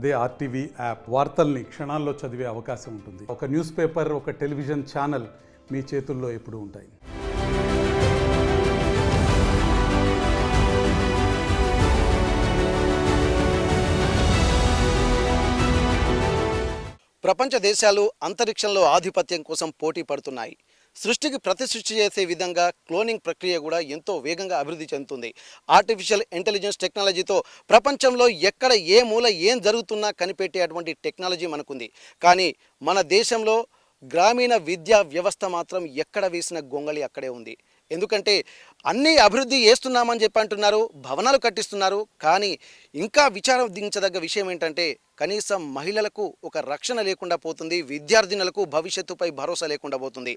అదే RTV app వార్తల్ని క్షణాల్లో చదివే అవకాశం ఉంటుంది. ఒక న్యూస్ పేపర్, ఒక టెలివిజన్ ఛానల్ మీ చేతుల్లో ఎప్పుడూ ఉంటాయి. ప్రపంచ దేశాలు అంతరిక్షంలో ఆధిపత్యం కోసం పోటీ పడుతున్నాయి. సృష్టికి ప్రతిసృష్టి చేసే విధంగా క్లోనింగ్ ప్రక్రియ కూడా ఎంతో వేగంగా అభివృద్ధి చెందుతుంది. ఆర్టిఫిషియల్ ఇంటెలిజెన్స్ టెక్నాలజీతో ప్రపంచంలో ఎక్కడ ఏ మూల ఏం జరుగుతున్నా కనిపెట్టేటువంటి టెక్నాలజీ మనకుంది. కానీ మన దేశంలో గ్రామీణ విద్యా వ్యవస్థ మాత్రం ఎక్కడ వేసిన గొంగళి అక్కడే ఉంది. ఎందుకంటే అన్నీ అభివృద్ధి చేస్తున్నామని చెప్పి అంటున్నారు, భవనాలు కట్టిస్తున్నారు. కానీ ఇంకా విచారించదగ్గ విషయం ఏంటంటే కనీసం మహిళలకు ఒక రక్షణ లేకుండా పోతుంది, విద్యార్థినులకు భవిష్యత్తుపై భరోసా లేకుండా పోతుంది.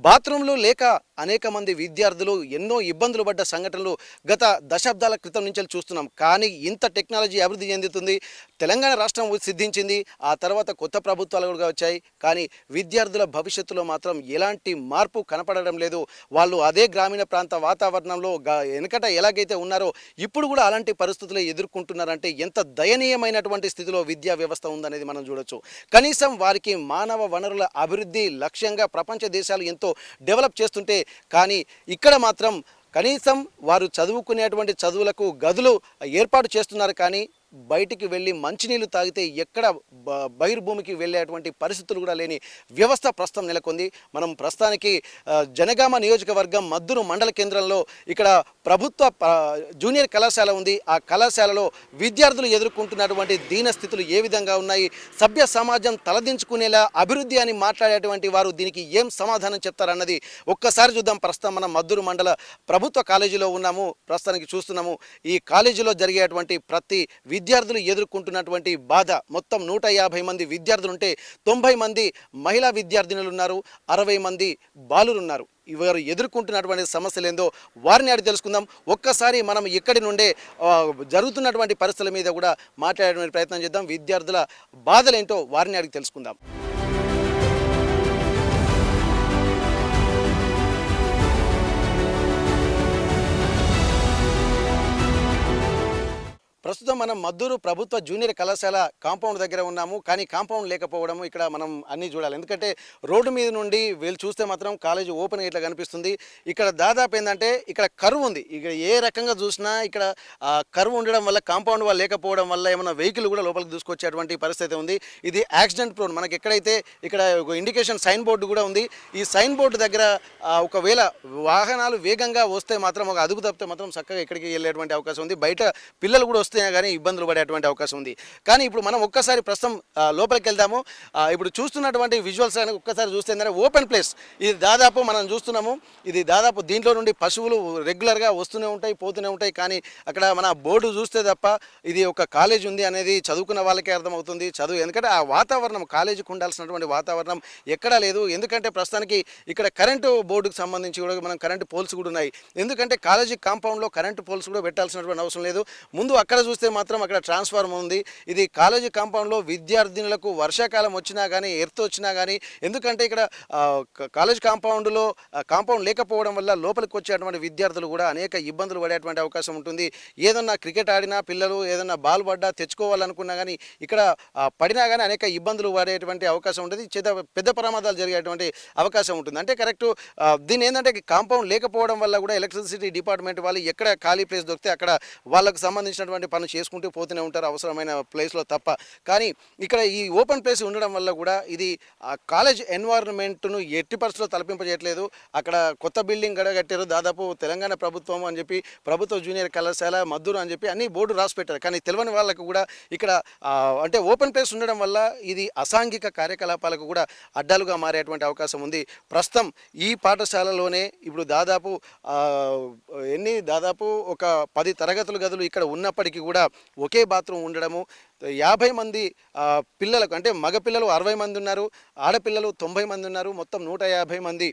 బాత్రూంలు లేక అనేక మంది విద్యార్థులు ఎన్నో ఇబ్బందులు పడ్డ సంఘటనలు గత దశాబ్దాల క్రితం నుంచి చూస్తున్నాం. కానీ ఇంత టెక్నాలజీ అభివృద్ధి చెందుతుంది. తెలంగాణ రాష్ట్రం సిద్ధించింది, ఆ తర్వాత కొత్త ప్రభుత్వాలు కూడా వచ్చాయి. కానీ విద్యార్థుల భవిష్యత్తులో మాత్రం ఎలాంటి మార్పు కనపడడం లేదు. వాళ్ళు అదే గ్రామీణ ప్రాంత వాతావరణంలో వెనకట ఎలాగైతే ఉన్నారో ఇప్పుడు కూడా అలాంటి పరిస్థితులు ఎదుర్కొంటున్నారంటే ఎంత దయనీయమైనటువంటి స్థితిలో విద్యా వ్యవస్థ ఉందనేది మనం చూడొచ్చు. కనీసం వారికి మానవ వనరుల అభివృద్ధి లక్ష్యంగా ప్రపంచ దేశాలు ఎంతో డెవలప్ చేస్తుంటే కానీ ఇక్కడ మాత్రం కనీసం వారు చదువుకునేటువంటి చదువులకు గదులు ఏర్పాటు చేస్తున్నారు. కానీ బయటికి వెళ్ళి మంచినీళ్ళు తాగితే ఎక్కడ బహిర్భూమికి వెళ్ళేటువంటి పరిస్థితులు కూడా లేని వ్యవస్థ ప్రస్తుతం నెలకొంది. మనం ప్రస్తుతానికి జనగామ నియోజకవర్గం మద్దూరు మండల కేంద్రంలో ఇక్కడ ప్రభుత్వ జూనియర్ కళాశాల ఉంది. ఆ కళాశాలలో విద్యార్థులు ఎదుర్కొంటున్నటువంటి దీనస్థితులు ఏ విధంగా ఉన్నాయి, సభ్య సమాజం తలదించుకునేలా అభివృద్ధి అని మాట్లాడేటువంటి వారు దీనికి ఏం సమాధానం చెప్తారన్నది ఒక్కసారి చూద్దాం. ప్రస్తుతం మనం మద్దూరు మండల ప్రభుత్వ కాలేజీలో ఉన్నాము. ప్రస్తుతానికి చూస్తున్నాము ఈ కాలేజీలో జరిగేటువంటి ప్రతి విద్యార్థులు ఎదుర్కొంటున్నటువంటి బాధ. మొత్తం 150 మంది విద్యార్థులు ఉంటే 90 మంది మహిళా విద్యార్థినులు ఉన్నారు, 60 మంది బాలురు ఉన్నారు. ఇవారు ఎదుర్కొంటున్నటువంటి సమస్యలు ఏందో వారిని అడిగి తెలుసుకుందాం. ఒక్కసారి మనం ఇక్కడి నుండే జరుగుతున్నటువంటి పరిస్థితుల మీద కూడా మాట్లాడడానికి ప్రయత్నం చేద్దాం. విద్యార్థుల బాధలేంటో వారిని అడిగి తెలుసుకుందాం. ప్రస్తుతం మనం మద్దూరు ప్రభుత్వ జూనియర్ కళాశాల కాంపౌండ్ దగ్గర ఉన్నాము. కానీ కాంపౌండ్ లేకపోవడము ఇక్కడ మనం అన్నీ చూడాలి. ఎందుకంటే రోడ్డు మీద నుండి వీళ్ళు చూస్తే మాత్రం కాలేజీ ఓపెన్ ఇట్లా కనిపిస్తుంది. ఇక్కడ దాదాపు ఏంటంటే ఇక్కడ కరువు ఉంది. ఇక్కడ ఏ రకంగా చూసినా ఇక్కడ కరువు ఉండడం వల్ల కాంపౌండ్ వాళ్ళు లేకపోవడం వల్ల ఏమైనా వెహికల్ కూడా లోపలికి దూసుకొచ్చేటువంటి పరిస్థితి ఉంది. ఇది యాక్సిడెంట్ ప్రోన్. మనకి ఎక్కడైతే ఇక్కడ ఒక ఇండికేషన్ సైన్ బోర్డు కూడా ఉంది. ఈ సైన్ బోర్డు దగ్గర ఒకవేళ వాహనాలు వేగంగా వస్తే మాత్రం ఒక అదుపు తప్పితే మాత్రం చక్కగా ఇక్కడికి వెళ్ళేటువంటి అవకాశం ఉంది. బయట పిల్లలు కూడా వస్తే కానీ ఇబ్బందులు పడేటువంటి అవకాశం ఉంది. కానీ ఇప్పుడు మనం ఒక్కసారి ప్రస్తుతం లోపలికి వెళ్దాము. ఇప్పుడు చూస్తున్నటువంటి విజువల్స్ అని ఒక్కసారి చూస్తే ఏంటంటే ఓపెన్ ప్లేస్. ఇది దాదాపు మనం చూస్తున్నాము, ఇది దాదాపు దీంట్లో నుండి పశువులు రెగ్యులర్గా వస్తూనే ఉంటాయి, పోతూనే ఉంటాయి. కానీ అక్కడ మన బోర్డు చూస్తే తప్ప ఇది ఒక కాలేజ్ ఉంది అనేది చదువుకున్న వాళ్ళకే అర్థమవుతుంది. ఎందుకంటే ఆ వాతావరణం కాలేజీకి ఉండాల్సినటువంటి వాతావరణం ఎక్కడా లేదు. ఎందుకంటే ప్రస్తుతానికి ఇక్కడ కరెంటు బోర్డుకు సంబంధించి కూడా మనం కరెంటు పోల్స్ కూడా ఉన్నాయి. ఎందుకంటే కాలేజీ కాంపౌండ్లో కరెంటు పోల్స్ కూడా పెట్టాల్సినటువంటి అవసరం లేదు. ముందు అక్కడ చూస్తే మాత్రం అక్కడ ట్రాన్స్ఫార్మర్ ఉంది. ఇది కాలేజీ కాంపౌండ్లో విద్యార్థినులకు వర్షాకాలం వచ్చినా కానీ ఎర్త్ వచ్చినా కానీ, ఎందుకంటే ఇక్కడ కాలేజ్ కాంపౌండ్లో కాంపౌండ్ లేకపోవడం వల్ల లోపలికి వచ్చేటువంటి విద్యార్థులు కూడా అనేక ఇబ్బందులు పడేటువంటి అవకాశం ఉంటుంది. ఏదన్నా క్రికెట్ ఆడినా పిల్లలు ఏదన్నా బాల్ పడ్డా తెచ్చుకోవాలనుకున్నా కానీ ఇక్కడ పడినా కానీ అనేక ఇబ్బందులు పడేటువంటి అవకాశం ఉంటుంది. పెద్ద ప్రమాదాలు జరిగేటువంటి అవకాశం ఉంటుంది. అంటే కరెక్ట్ దీని ఏంటంటే కాంపౌండ్ లేకపోవడం వల్ల కూడా ఎలక్ట్రిసిటీ డిపార్ట్మెంట్ వాళ్ళు ఎక్కడ ఖాళీ ప్లేస్ దొరికితే అక్కడ వాళ్ళకు సంబంధించినటువంటి పనులు చేసుకుంటూ పోతూనే ఉంటారు అవసరమైన ప్లేస్లో తప్ప. కానీ ఇక్కడ ఈ ఓపెన్ ప్లేస్ ఉండడం వల్ల కూడా ఇది కాలేజ్ ఎన్వైరన్మెంట్ను ఎట్టి పరిస్థితుల్లో తలపింపజేయట్లేదు. అక్కడ కొత్త బిల్డింగ్ కట్టారు, దాదాపు తెలంగాణ ప్రభుత్వం అని చెప్పి ప్రభుత్వ జూనియర్ కళాశాల మద్దూరు అని చెప్పి అన్ని బోర్డు రాసి పెట్టారు. కానీ తెలియని వాళ్ళకు కూడా ఇక్కడ అంటే ఓపెన్ ప్లేస్ ఉండడం వల్ల ఇది అసాంఘిక కార్యకలాపాలకు కూడా అడ్డాలుగా మారేటువంటి అవకాశం ఉంది. ప్రస్తుతం ఈ పాఠశాలలోనే ఇప్పుడు దాదాపు ఒక 10 తరగతుల గదులు ఇక్కడ ఉన్నప్పటికీ కూడా ఒకే బాత్రూమ్ ఉండడము, 50 మంది పిల్లలకు అంటే మగపిల్లలు 60 మంది ఉన్నారు, ఆడపిల్లలు 90 మంది ఉన్నారు. మొత్తం 150 మంది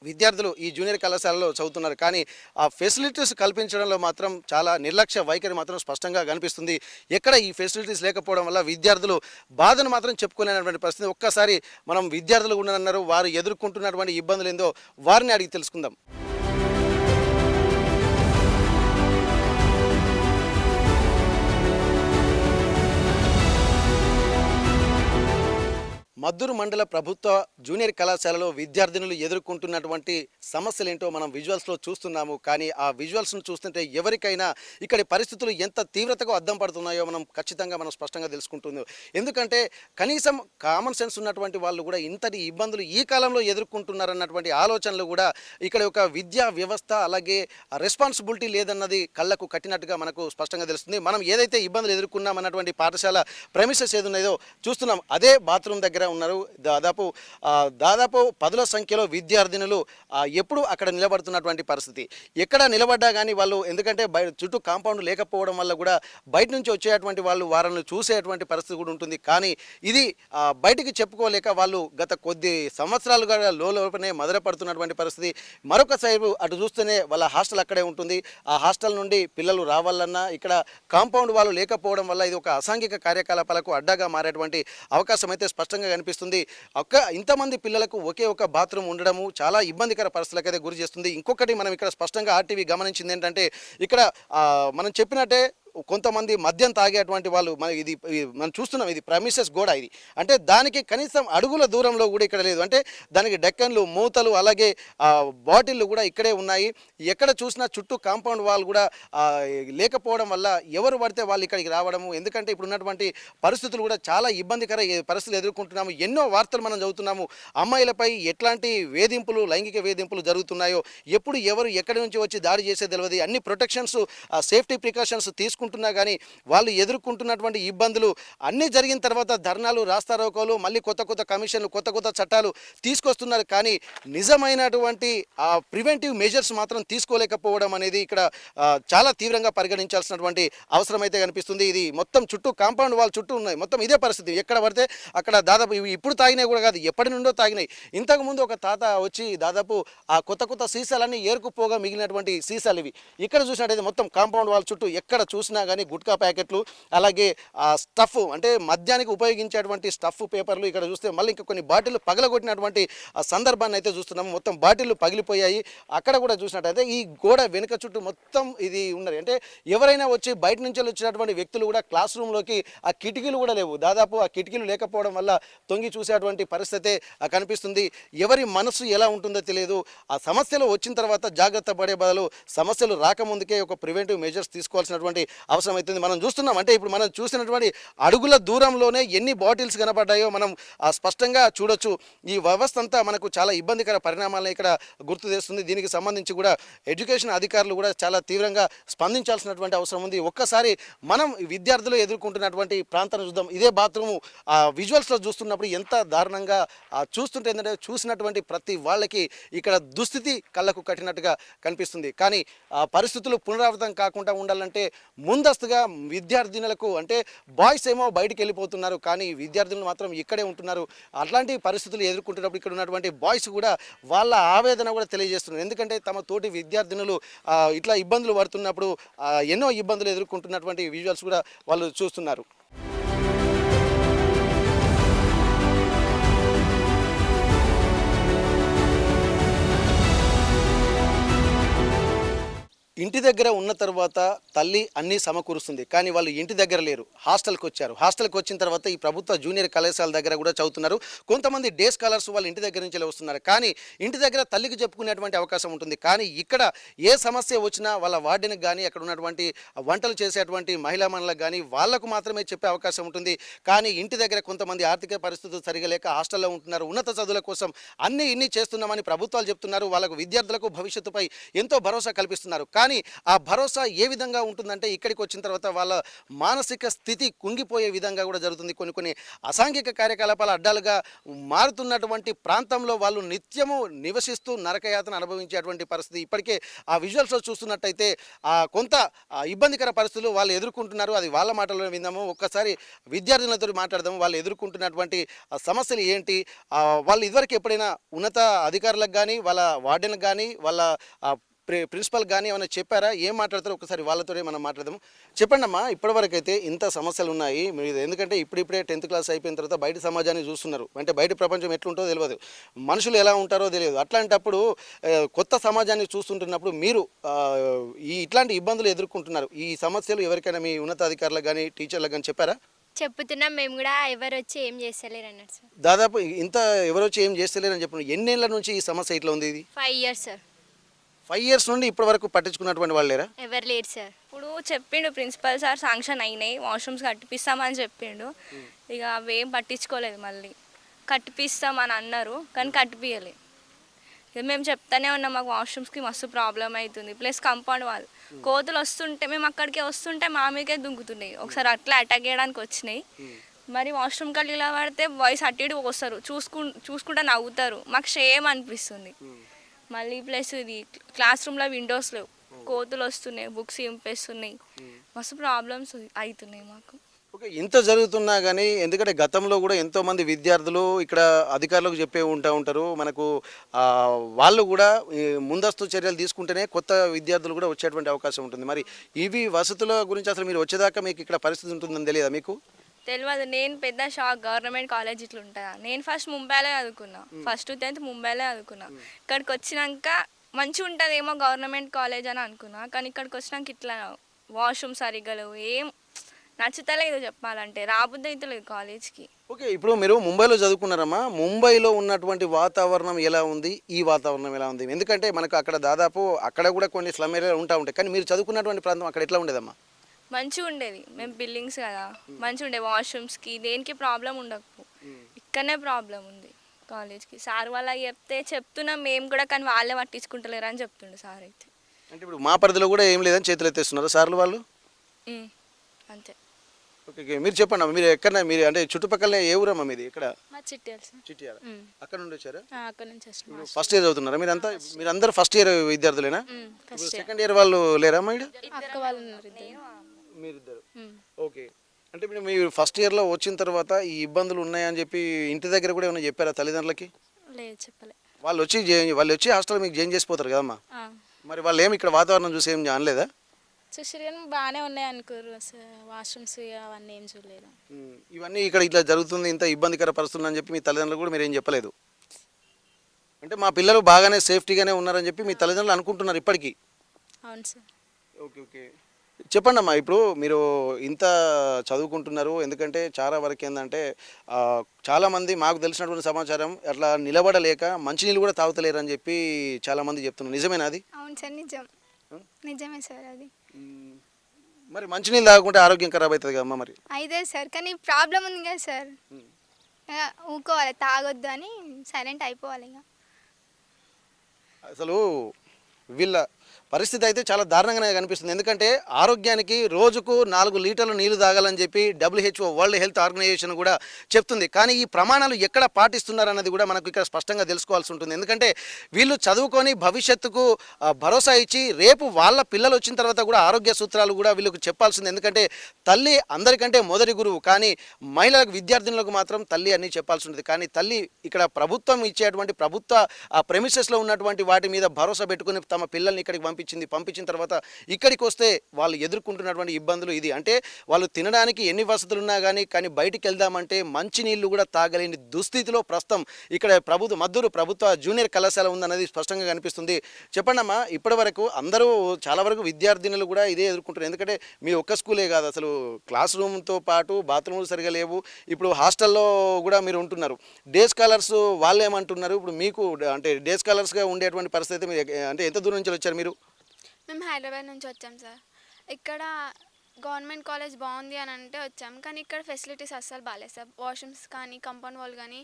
విద్యార్థులు ఈ జూనియర్ కళాశాలలో చదువుతున్నారు. కానీ ఆ ఫెసిలిటీస్ కల్పించడంలో మాత్రం చాలా నిర్లక్ష్య వైఖరి మాత్రం స్పష్టంగా కనిపిస్తుంది. ఎక్కడ ఈ ఫెసిలిటీస్ లేకపోవడం వల్ల విద్యార్థులు బాధను మాత్రం చెప్పుకోలేనటువంటి పరిస్థితి. ఒక్కసారి మనం విద్యార్థులు ఉండనన్నారు, వారు ఎదుర్కొంటున్నటువంటి ఇబ్బందులు ఏందో వారిని అడిగి తెలుసుకుందాం. మద్దూరు మండల ప్రభుత్వ జూనియర్ కళాశాలలో విద్యార్థినులు ఎదుర్కొంటున్నటువంటి సమస్యలు ఏంటో మనం విజువల్స్లో చూస్తున్నాము. కానీ ఆ విజువల్స్ను చూస్తుంటే ఎవరికైనా ఇక్కడి పరిస్థితులు ఎంత తీవ్రతకు అద్దం పడుతున్నాయో మనం స్పష్టంగా తెలుసుకుంటుంది. ఎందుకంటే కనీసం కామన్ సెన్స్ ఉన్నటువంటి వాళ్ళు కూడా ఇంతటి ఇబ్బందులు ఈ కాలంలో ఎదుర్కొంటున్నారన్నటువంటి ఆలోచనలు కూడా ఇక్కడ ఒక విద్యా వ్యవస్థ అలాగే రెస్పాన్సిబిలిటీ లేదన్నది కళ్ళకు కట్టినట్టుగా మనకు స్పష్టంగా తెలుస్తుంది. మనం ఏదైతే ఇబ్బందులు ఎదుర్కొన్నామన్నటువంటి పాఠశాల ప్రెమిసెస్ ఏదున్నాయో చూస్తున్నాం. అదే బాత్రూమ్ దగ్గర ఉన్నారు. దాదాపు పదుల సంఖ్యలో విద్యార్థినులు ఎప్పుడు అక్కడ నిలబడుతున్నటువంటి పరిస్థితి. ఎక్కడ నిలబడ్డా కానీ వాళ్ళు ఎందుకంటే చుట్టూ కాంపౌండ్ లేకపోవడం వల్ల కూడా బయట నుంచి వచ్చేటువంటి వాళ్ళు వారిని చూసేటువంటి పరిస్థితి కూడా ఉంటుంది. కానీ ఇది బయటికి చెప్పుకోలేక వాళ్ళు గత కొద్ది సంవత్సరాలుగా లోపలనే మదనపడుతున్నటువంటి పరిస్థితి. మరొక సైడు అటు చూస్తేనే వాళ్ళ హాస్టల్ అక్కడే ఉంటుంది. ఆ హాస్టల్ నుండి పిల్లలు రావాలన్నా ఇక్కడ కాంపౌండ్ వాళ్ళు లేకపోవడం వల్ల ఇది ఒక అసాంఘిక కార్యకలాపాలకు అడ్డాగా మారేటువంటి అవకాశం అయితే స్పష్టంగా కనిపిస్తుంది. ఇంతమంది పిల్లలకు ఒకే ఒక బాత్రూమ్ ఉండడము చాలా ఇబ్బందికర పరిస్థితులకైతే గురి చేస్తుంది. ఇంకొకటి మనం ఇక్కడ స్పష్టంగా ఆర్టీవీ గమనించింది ఏంటంటే ఇక్కడ మనం చెప్పినట్టే కొంతమంది మద్యం తాగేటువంటి వాళ్ళు మనం చూస్తున్నాం. ఇది ప్రెమిసెస్ గోడ ఇది అంటే దానికి కనీసం అడుగుల దూరంలో కూడా ఇక్కడ లేదు. అంటే దానికి డెక్కన్లు మూతలు అలాగే బాటిళ్ళు కూడా ఇక్కడే ఉన్నాయి. ఎక్కడ చూసినా చుట్టూ కాంపౌండ్ వాల్ కూడా లేకపోవడం వల్ల ఎవరు పడితే వాళ్ళు ఇక్కడికి రావడము. ఎందుకంటే ఇప్పుడు ఉన్నటువంటి పరిస్థితులు కూడా చాలా ఇబ్బందికర పరిస్థితులు ఎదుర్కొంటున్నాము. ఎన్నో వార్తలు మనం చదువుతున్నాము. అమ్మాయిలపై ఎట్లాంటి వేధింపులు లైంగిక వేధింపులు జరుగుతున్నాయో ఎప్పుడు ఎవరు ఎక్కడి నుంచి వచ్చి దాడి చేసే తెలియదు. అన్ని ప్రొటెక్షన్స్ సేఫ్టీ ప్రికాషన్స్ తీసుకుంటున్నా కానీ వాళ్ళు ఎదుర్కొంటున్నటువంటి ఇబ్బందులు అన్నీ జరిగిన తర్వాత ధర్నాలు రాస్తారోకోలు మళ్ళీ కొత్త కమిషన్లు కొత్త చట్టాలు తీసుకొస్తున్నారు. కానీ నిజమైనటువంటి ప్రివెంటివ్ మెజర్స్ మాత్రం తీసుకోలేకపోవడం అనేది ఇక్కడ చాలా తీవ్రంగా పరిగణించాల్సినటువంటి అవసరం అయితే కనిపిస్తుంది. ఇది మొత్తం చుట్టూ కాంపౌండ్ వాల్ చుట్టూ ఉన్నాయి. మొత్తం ఇదే పరిస్థితి. ఎక్కడ పడితే అక్కడ దాదాపు ఇప్పుడు తాగినాయి కూడా కాదు, ఎప్పటి నుండో తాగినాయి. ఇంతకుముందు ఒక తాత వచ్చి దాదాపు ఆ కొత్త సీసాలన్నీ ఏరుకుపోగా మిగిలినటువంటి సీసాలు ఇవి. ఇక్కడ చూసినట్టయితే మొత్తం కాంపౌండ్ వాల్ చుట్టూ ఎక్కడ చూసినా కానీ గుట్కా ప్యాకెట్లు అలాగే స్టఫ్ అంటే మద్యానికి ఉపయోగించేటువంటి స్టఫ్ పేపర్లు ఇక్కడ చూస్తే మళ్ళీ ఇంకా కొన్ని బాటిల్ పగలగొట్టినటువంటి సందర్భాన్ని అయితే చూస్తున్నాము. మొత్తం బాటిళ్ళు పగిలిపోయాయి. అక్కడ కూడా చూసినట్టయితే ఈ గోడ వెనుక చుట్టూ మొత్తం ఇది ఉన్నది. అంటే ఎవరైనా వచ్చి బయట నుంచి వచ్చినటువంటి వ్యక్తులు కూడా క్లాస్ రూమ్లోకి ఆ కిటికీలు కూడా లేవు. దాదాపు ఆ కిటికీలు లేకపోవడం వల్ల తొంగి చూసేటువంటి పరిస్థితే కనిపిస్తుంది. ఎవరి మనసు ఎలా ఉంటుందో తెలియదు. ఆ సమస్యలు వచ్చిన తర్వాత జాగ్రత్త పడే బదులు సమస్యలు రాకముందుకే ఒక ప్రివెంటివ్ మెజర్స్ తీసుకోవాల్సినటువంటి అవసరం అవుతుంది. మనం చూస్తున్నాం. అంటే ఇప్పుడు మనం చూసినటువంటి అడుగుల దూరంలోనే ఎన్ని బాటిల్స్ కనపడ్డాయో మనం స్పష్టంగా చూడొచ్చు. ఈ వ్యవస్థ అంతా మనకు చాలా ఇబ్బందికర పరిణామాలను ఇక్కడ గుర్తు చేస్తుంది. దీనికి సంబంధించి కూడా ఎడ్యుకేషన్ అధికారులు కూడా చాలా తీవ్రంగా స్పందించాల్సినటువంటి అవసరం ఉంది. ఒక్కసారి మనం విద్యార్థులు ఎదుర్కొంటున్నటువంటి ప్రాంతాన్ని చూద్దాం. ఇదే బాత్రూము విజువల్స్లో చూస్తున్నప్పుడు ఎంత దారుణంగా చూస్తుంటే ఏంటంటే చూసినటువంటి ప్రతి వాళ్ళకి ఇక్కడ దుస్థితి కళ్ళకు కట్టినట్టుగా కనిపిస్తుంది. కానీ పరిస్థితులు పునరావృతం కాకుండా ఉండాలంటే ముందస్తుగా విద్యార్థినులకు అంటే బాయ్స్ ఏమో బయటికి వెళ్ళిపోతున్నారు, కానీ విద్యార్థులు మాత్రం ఇక్కడే ఉంటున్నారు. అట్లాంటి పరిస్థితులు ఎదుర్కొంటున్నప్పుడు ఇక్కడ ఉన్నటువంటి బాయ్స్ కూడా వాళ్ళ ఆవేదన కూడా తెలియజేస్తున్నారు. ఎందుకంటే తమ తోటి విద్యార్థినులు ఇట్లా ఇబ్బందులు పడుతున్నప్పుడు ఎన్నో ఇబ్బందులు ఎదుర్కొంటున్నటువంటి విజువల్స్ కూడా వాళ్ళు చూస్తున్నారు. ఇంటి దగ్గర ఉన్న తర్వాత తల్లి అన్నీ సమకూరుస్తుంది. కానీ వాళ్ళు ఇంటి దగ్గర లేరు, హాస్టల్కి వచ్చారు. హాస్టల్కి వచ్చిన తర్వాత ఈ ప్రభుత్వ జూనియర్ కళాశాల దగ్గర కూడా చదువుతున్నారు. కొంతమంది డే స్కాలర్స్ వాళ్ళ ఇంటి దగ్గర నుంచి వస్తున్నారు. కానీ ఇంటి దగ్గర తల్లికి చెప్పుకునేటువంటి అవకాశం ఉంటుంది. కానీ ఇక్కడ ఏ సమస్య వచ్చినా వాళ్ళ వార్డెన్కి కానీ అక్కడ ఉన్నటువంటి వంటలు చేసేటువంటి మహిళా మనులకు కానీ వాళ్లకు మాత్రమే చెప్పే అవకాశం ఉంటుంది. కానీ ఇంటి దగ్గర కొంతమంది ఆర్థిక పరిస్థితులు సరిగా లేక హాస్టల్లో ఉంటున్నారు. ఉన్నత చదువుల కోసం ఇన్ని చేస్తున్నామని ప్రభుత్వాలు చెప్తున్నారు. వాళ్ళకు విద్యార్థులకు భవిష్యత్తుపై ఎంతో భరోసా కల్పిస్తున్నారు. కానీ ఆ భరోసా ఏ విధంగా ఉంటుందంటే ఇక్కడికి వచ్చిన తర్వాత వాళ్ళ మానసిక స్థితి కుంగిపోయే విధంగా కూడా జరుగుతుంది. కొన్ని అసాంఘిక కార్యకలాపాల అడ్డాలుగా మారుతున్నటువంటి ప్రాంతంలో వాళ్ళు నిత్యము నివసిస్తూ నరకయాతన అనుభవించేటువంటి పరిస్థితి ఇప్పటికే ఆ విజువల్స్లో చూస్తున్నట్టయితే కొంత ఇబ్బందికర పరిస్థితులు వాళ్ళు ఎదుర్కొంటున్నారు. అది వాళ్ళ మాటల్లో విందాము. ఒక్కసారి విద్యార్థులతో మాట్లాడదాము. వాళ్ళు ఎదుర్కొంటున్నటువంటి సమస్యలు ఏంటి, వాళ్ళు ఇదివరకు ఎప్పుడైనా ఉన్నత అధికారులకు కానీ వాళ్ళ వార్డెన్లకు కానీ వాళ్ళ ప్రిన్సిపల్ కానీ ఏమైనా చెప్పారా, ఏం మాట్లాడతారో ఒకసారి వాళ్ళతోనే మనం మాట్లాడదాము. చెప్పండి అమ్మా, ఇప్పటివరకు అయితే ఇంత సమస్యలు ఉన్నాయి మీరు, ఎందుకంటే ఇప్పుడిప్పుడే 10th క్లాస్ అయిపోయిన తర్వాత బయట సమాజాన్ని చూస్తున్నారు. అంటే బయట ప్రపంచం ఎట్లుంటుందో తెలియదు, మనుషులు ఎలా ఉంటారో తెలియదు. అట్లాంటప్పుడు కొత్త సమాజాన్ని చూస్తుంటున్నప్పుడు మీరు ఇట్లాంటి ఇబ్బందులు ఎదుర్కొంటున్నారు. ఈ సమస్యలు ఎవరికైనా మీ ఉన్నతాధికారులకు కానీ టీచర్లకు కానీ చెప్పారా? చెప్పుతున్నాం మేము కూడా, ఎవరు వచ్చి ఏం చేస్తలేరు అన్నారు సార్. దాదాపు ఇంత ఎవరు వచ్చి ఏం చేస్తలేరని చెప్పిన ఎన్నేళ్ల నుంచి ఈ సమస్య ఇట్లా ఉంది ఇది? 5 years సార్. 5 years నుండి ఇప్పటి వరకు పట్టించుకున్నటువంటి వాళ్ళు లేరా? ఎవరు లేరు సార్. ఇప్పుడు చెప్పిండు ప్రిన్సిపల్ సార్ శాంక్షన్ అయినాయి, వాష్రూమ్స్ కట్టిపిస్తామని చెప్పిండు. ఇక అవేం పట్టించుకోలేదు, మళ్ళీ కట్టిపిస్తామని అన్నారు కానీ కట్టిపియలేదు. ఇక మేము చెప్తానే ఉన్నాం, మాకు వాష్రూమ్స్కి మస్తు ప్రాబ్లం అవుతుంది. ప్లస్ కంపౌండ్ వాళ్ళు కోతులు వస్తుంటే మేము అక్కడికే వస్తుంటే మా మీకే దుంకుతున్నాయి. ఒకసారి అట్లా అటాక్ చేయడానికి వచ్చినాయి. మరి వాష్రూమ్ కళ్ళు ఇలా పడితే బాయ్స్ అటు ఇటు వస్తారు, చూసుకుంటా నవ్వుతారు. మాకు షేమ్ అనిపిస్తుంది. మళ్ళీ ప్లస్ ఇది క్లాస్ రూమ్లో విండోస్ లేవు, కోతులు వస్తున్నాయి, బుక్స్ ఇంపేస్తున్నాయి, మస్తు ప్రాబ్లమ్స్ అవుతున్నాయి మాకు. ఓకే, ఇంత జరుగుతున్నా కానీ ఎందుకంటే గతంలో కూడా ఎంతోమంది విద్యార్థులు ఇక్కడ అధికారులకు చెప్పే ఉంటారు మనకు వాళ్ళు కూడా ఈ ముందస్తు చర్యలు తీసుకుంటేనే కొత్త విద్యార్థులు కూడా వచ్చేటువంటి అవకాశం ఉంటుంది. మరి ఇవి వసతుల గురించి అసలు మీరు వచ్చేదాకా మీకు ఇక్కడ పరిస్థితి ఉంటుందని తెలియదా మీకు? తెలియదు. నేను పెద్ద షాక్, గవర్నమెంట్ కాలేజ్ ఇట్లా ఉంటుందా. నేను ఫస్ట్ ముంబైలో చదువుకున్నా, ఫస్ట్ 10th ముంబైలో చదువుకున్నా. ఇక్కడికి వచ్చినాక మంచిగా ఉంటుందేమో గవర్నమెంట్ కాలేజ్ అని అనుకున్నా, కానీ ఇక్కడికి వచ్చినాక ఇట్లా వాష్రూమ్ సరిగ్గా లేవు, ఏం నచ్చుతలేదు చెప్పాలంటే, రాబుద్ది అయితే లేదు కాలేజ్కి. ఓకే, ఇప్పుడు మీరు ముంబైలో చదువుకున్నారమ్మా, ముంబైలో ఉన్నటువంటి వాతావరణం ఎలా ఉంది, ఈ వాతావరణం ఎలా ఉంది? ఎందుకంటే మనకు అక్కడ దాదాపు అక్కడ కూడా కొన్ని స్లమ్ ఏరియాలు ఉంటాయి, కానీ మీరు చదువుకున్నటువంటి ప్రాంతం అక్కడ ఎట్లా ఉండేదమ్మా? మంచిగా ఉండేది. మేము బిల్డింగ్స్ కదా, మంచిగా ఉండే, వాష్రూమ్స్కి దేనికి ప్రాబ్లం ఉండకపో. ఇక్కడనే ప్రాబ్లం ఉంది కాలేజ్కి. సార్ వాళ్ళ చెప్తున్నాం మేము కూడా, కానీ వాళ్ళే పట్టించుకుంటలేరు అని చెప్తుండే సార్ అయితే. అంటే ఇప్పుడు మా పరిధిలో కూడా ఏం లేదని చేతులు ఎత్తేస్తున్నారు సార్లు వాళ్ళు? అంతే. ఓకే, మీరు చెప్పండి అమ్మా, మీరు ఎక్కడ, మీరు అంటే చుట్టుపక్కల ఏ ఊరమ్మా మీది? ఇక్కడ మా చిట్యాల సార్. చిట్యాల. అక్కడ నుండి వచ్చారా? అక్కడ నుంచి వస్తున్నాం. ఫస్ట్ ఇయర్ చదువుతున్నారా మీరంతా? మీరందరూ ఫస్ట్ ఇయర్ విద్యార్థులేనా? సెకండ్ ఇయర్ వాళ్ళు లేరా అమ్మా ఇక్కడ? అక్క వాళ్ళు ఉన్నారు మీరిద్దరు. ఓకే, అంటే ఇప్పుడు మీరు ఫస్ట్ ఇయర్లో వచ్చిన తర్వాత ఈ ఇబ్బందులు ఉన్నాయని చెప్పి ఇంటి దగ్గర కూడా ఏమైనా చెప్పారా తల్లిదండ్రులకి? లేదు, చెప్పలే. వాళ్ళు వచ్చి హాస్టల్ మీకు జాయిన్ చేసిపోతారు కదమ్మా, మరి వాళ్ళు ఏమి ఇక్కడ వాతావరణం చూసి ఏం అనలేదా? చూసారు కానీ బాగానే ఉన్నాయి అనుకోరు, వాష్రూమ్స్ అవన్నీ ఏం చూడలేదు. ఇవన్నీ ఇక్కడ ఇట్లా జరుగుతుంది, ఇంత ఇబ్బందికర పరిస్థితులు అని చెప్పి మీ తల్లిదండ్రులు కూడా మీరు ఏం చెప్పలేదు? అంటే మా పిల్లలు బాగానే సేఫ్టీగానే ఉన్నారని చెప్పి మీ తల్లిదండ్రులు అనుకుంటున్నారు ఇప్పటికీ? అవును సార్. ఓకే ఓకే, చెప్పండి అమ్మా, ఇప్పుడు మీరు ఇంత చదువుకుంటున్నారు, ఎందుకంటే చాలా వరకు ఏంటంటే చాలామంది మాకు తెలిసినటువంటి సమాచారం అట్లా నిలబడలేక మంచినీళ్ళు కూడా తాగుతలేరు అని చెప్పి చాలామంది చెప్తున్నారు, నిజమేనా అది? అవును సార్, నిజమే సార్ అది. మరి మంచినీళ్ళు తాగకుంటే ఆరోగ్యం ఖరాబ్ అవుతుంది కదమ్మా మరి? అయితే సార్, కానీ ప్రాబ్లం ఉంది కదా సార్, ఊకోవాలి, తాగొద్దు అని సైలెంట్ అయిపోవాలి. ఇక అసలు వీళ్ళ పరిస్థితి అయితే చాలా దారుణంగానే కనిపిస్తుంది. ఎందుకంటే ఆరోగ్యానికి రోజుకు 4 లీటర్ల నీళ్లు తాగాలని చెప్పి WHO వరల్డ్ హెల్త్ ఆర్గనైజేషన్ కూడా చెప్తుంది. కానీ ఈ ప్రమాణాలు ఎక్కడ పాటిస్తున్నారన్నది కూడా మనకు ఇక్కడ స్పష్టంగా తెలుసుకోవాల్సి ఉంటుంది. ఎందుకంటే వీళ్ళు చదువుకొని భవిష్యత్తుకు భరోసా ఇచ్చి రేపు వాళ్ళ పిల్లలు వచ్చిన తర్వాత కూడా ఆరోగ్య సూత్రాలు కూడా వీళ్ళకు చెప్పాల్సింది. ఎందుకంటే తల్లి అందరికంటే మొదటి గురువు, కానీ మహిళలకు, విద్యార్థినులకు మాత్రం తల్లి అన్నీ చెప్పాల్సి ఉంటుంది. కానీ తల్లి ఇక్కడ ప్రభుత్వం ఇచ్చేటువంటి ప్రభుత్వ ప్రెమిసెస్లో ఉన్నటువంటి వాటి మీద భరోసా పెట్టుకుని తమ పిల్లల్ని ఇక్కడికి పంపించిన తర్వాత ఇక్కడికి వస్తే వాళ్ళు ఎదుర్కొంటున్నటువంటి ఇబ్బందులు ఇది. అంటే వాళ్ళు తినడానికి ఎన్ని వసతులు ఉన్నా కానీ బయటికి వెళ్దామంటే మంచినీళ్ళు కూడా తాగలేని దుస్థితిలో ప్రస్తుతం ఇక్కడ మద్దూరు ప్రభుత్వ జూనియర్ కళాశాల ఉందన్నది స్పష్టంగా కనిపిస్తుంది. చెప్పండి అమ్మా, ఇప్పటి వరకు అందరూ చాలా వరకు విద్యార్థినులు కూడా ఇదే ఎదుర్కొంటున్నారు. ఎందుకంటే మీ ఒక్క స్కూలే కాదు, అసలు క్లాస్ రూమ్తో పాటు బాత్రూమ్లు సరిగా లేవు. ఇప్పుడు హాస్టల్లో కూడా మీరు ఉంటున్నారు. డే స్కాలర్స్ వాళ్ళు ఏమంటున్నారు? ఇప్పుడు మీకు అంటే డే స్కాలర్స్గా ఉండేటువంటి పరిస్థితి మీరు అంటే ఎంత దూరం నుంచి వచ్చారు మీరు? మేము హైదరాబాద్ నుంచి వచ్చాం సార్. ఇక్కడ గవర్నమెంట్ కాలేజ్ బాగుంది అని అంటే వచ్చాం, కానీ ఇక్కడ ఫెసిలిటీస్ అస్సలు బాగాలేదు సార్. వాష్రూమ్స్ కానీ, కాంపౌండ్ వాల్ కానీ,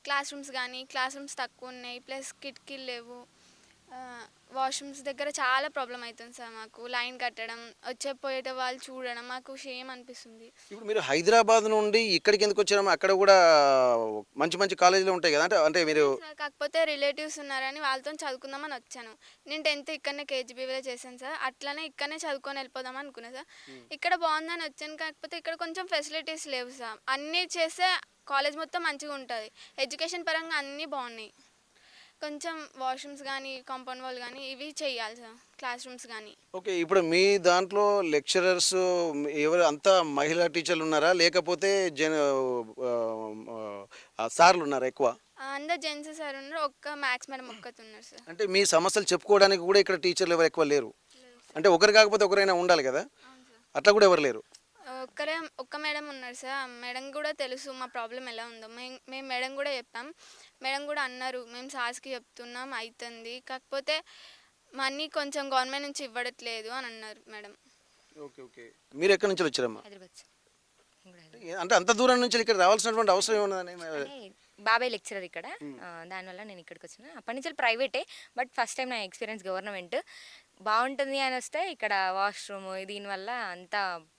క్లాస్ రూమ్స్ తక్కువ ఉన్నాయి, ప్లస్ కిటికీలు లేవు. వాష్రూమ్స్ దగ్గర చాలా ప్రాబ్లం అవుతుంది సార్. మాకు లైన్ కట్టడం, పోయేట వాళ్ళు చూడడం మాకు షేమ్ అనిపిస్తుంది. ఇప్పుడు మీరు హైదరాబాద్ నుండి ఇక్కడికి ఎందుకు వచ్చారమ్మా? అక్కడ కూడా మంచి మంచి కాలేజీలు ఉంటాయి కదా, అంటే మీరు? కాకపోతే రిలేటివ్స్ ఉన్నారని వాళ్ళతో చదువుకుందామని వచ్చాను. నేను 10th ఇక్కడనే కేజీబీవీలో చేశాను సార్. అట్లనే ఇక్కడనే చదువుకొని వెళ్ళిపోదాం అనుకున్నా సార్. ఇక్కడ బాగుందని వచ్చాను, కాకపోతే ఇక్కడ కొంచెం ఫెసిలిటీస్ లేవు సార్. అన్నీ చేస్తే కాలేజ్ మొత్తం మంచిగా ఉంటుంది, ఎడ్యుకేషన్ పరంగా అన్నీ బాగున్నాయి. కొంచెం వాష్రూమ్స్ కానీ, కాంపౌండ్ వాల్ కానీ ఇవి చేయాలి సార్, క్లాస్ రూమ్స్ కానీ. ఓకే, ఇప్పుడు మీ దాంట్లో లెక్చరర్స్ ఎవరు అంతా మహిళా టీచర్లు ఉన్నారా, లేకపోతే సార్లు ఉన్నారా ఎక్కువ? అందరు జెంట్స్ సార్ ఉన్నారు, ఒక్క మ్యాథ్స్ మేడం ఒక్కతున్నారు సార్. అంటే మీ సమస్యలు చెప్పుకోవడానికి కూడా ఇక్కడ టీచర్లు ఎవరు ఎక్కువ లేరు? అంటే ఒకరు కాకపోతే ఒకరైనా ఉండాలి కదా, అట్లా కూడా ఎవరు లేరు? ఒక్క మేడం ఉన్నారు సార్. ఆ మేడం కూడా తెలుసు మా ప్రాబ్లం ఎలా ఉందో. మేము మేడం కూడా చెప్పాం. మేడం కూడా అన్నారు, మేము సార్స్కి చెప్తున్నాం అవుతుంది, కాకపోతే మనీ కొంచెం గవర్నమెంట్ నుంచి ఇవ్వట్లేదు అని అన్నారు మేడం. ఓకే ఓకే, మీరు ఎక్కడి నుంచి వచ్చారమ్మా? హైదరాబాద్ సార్. నేను కూడా హైదరాబాద్. అంటే అంత దూరం నుంచి ఇక్కడ రావాల్సినటువంటి అవసరం ఏమన్నదని? అంటే బాబాయ్ లెక్చరర్ ఇక్కడ, దానివల్ల నేను ఇక్కడికి వచ్చిన. అప్పటి నుంచి ప్రైవేటే, బట్ ఫస్ట్ టైం నా ఎక్స్పీరియన్స్ గవర్నమెంట్. బాగుంటుంది అని వస్తే ఇక్కడ వాష్రూమ్ దీనివల్ల అంత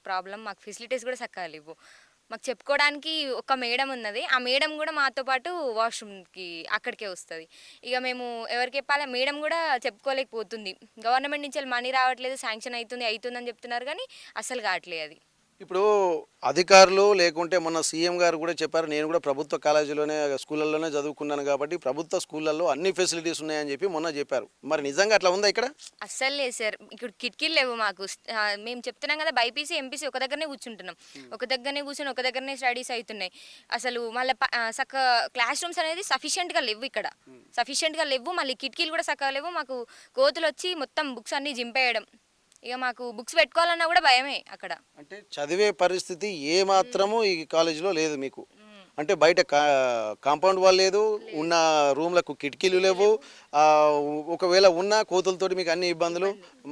ప్రాబ్లం. మాకు ఫెసిలిటీస్ కూడా చక్కగా లేవు. మాకు చెప్పుకోవడానికి ఒక మేడం ఉన్నది, ఆ మేడం కూడా మాతో పాటు వాష్రూమ్కి అక్కడికే వస్తుంది. ఇక మేము ఎవరికి చెప్పాలి, మేడం కూడా చెప్పుకోలేకపోతుంది. గవర్నమెంట్ నుంచి మనీ రావట్లేదు, శాంక్షన్ అవుతుందని చెప్తున్నారు కానీ అసలు కావట్లేదు అది. ఇప్పుడు అధికారులు లేకుంటే మొన్న సీఎం గారు కూడా చెప్పారు, నేను కూడా ప్రభుత్వ కాలేజీలోనే స్కూళ్ళల్లోనే చదువుకున్నాను కాబట్టి ప్రభుత్వ స్కూళ్ళల్లో అన్ని ఫెసిలిటీస్ ఉన్నాయని చెప్పి మొన్న చెప్పారు. మరి నిజంగా అట్లా ఉందా ఇక్కడ? అస్సలు లేదు సార్, ఇక్కడ కిటికీలు లేవు మాకు. మేము చెప్తున్నాం కదా, బైపీసీ ఎంపీసీ ఒక దగ్గరనే కూర్చుంటున్నాం, ఒక దగ్గరనే కూర్చొని ఒక దగ్గరనే స్టడీస్ అవుతున్నాయి. అసలు మళ్ళీ క్లాస్ రూమ్స్ అనేది సఫిషియెంట్గా లేవు ఇక్కడ, సఫిషియెంట్గా లేవు. మళ్ళీ కిటికీలు కూడా చక్కగా లేవు. మాకు కోతులు వచ్చి మొత్తం బుక్స్ అన్నీ జింపేయడం. ఇక మాకు బుక్స్ పెట్టుకోవాలన్నా కూడా భయమే అక్కడ. అంటే చదివే పరిస్థితి ఏ మాత్రము ఈ కాలేజీలో లేదు మీకు. అంటే బయట కాంపౌండ్ వాల్ లేదు, ఉన్న రూమ్లకు కిటికీలు లేవు, ఒకవేళ ఉన్న కోతులతోటి మీకు అన్ని ఇబ్బందులు.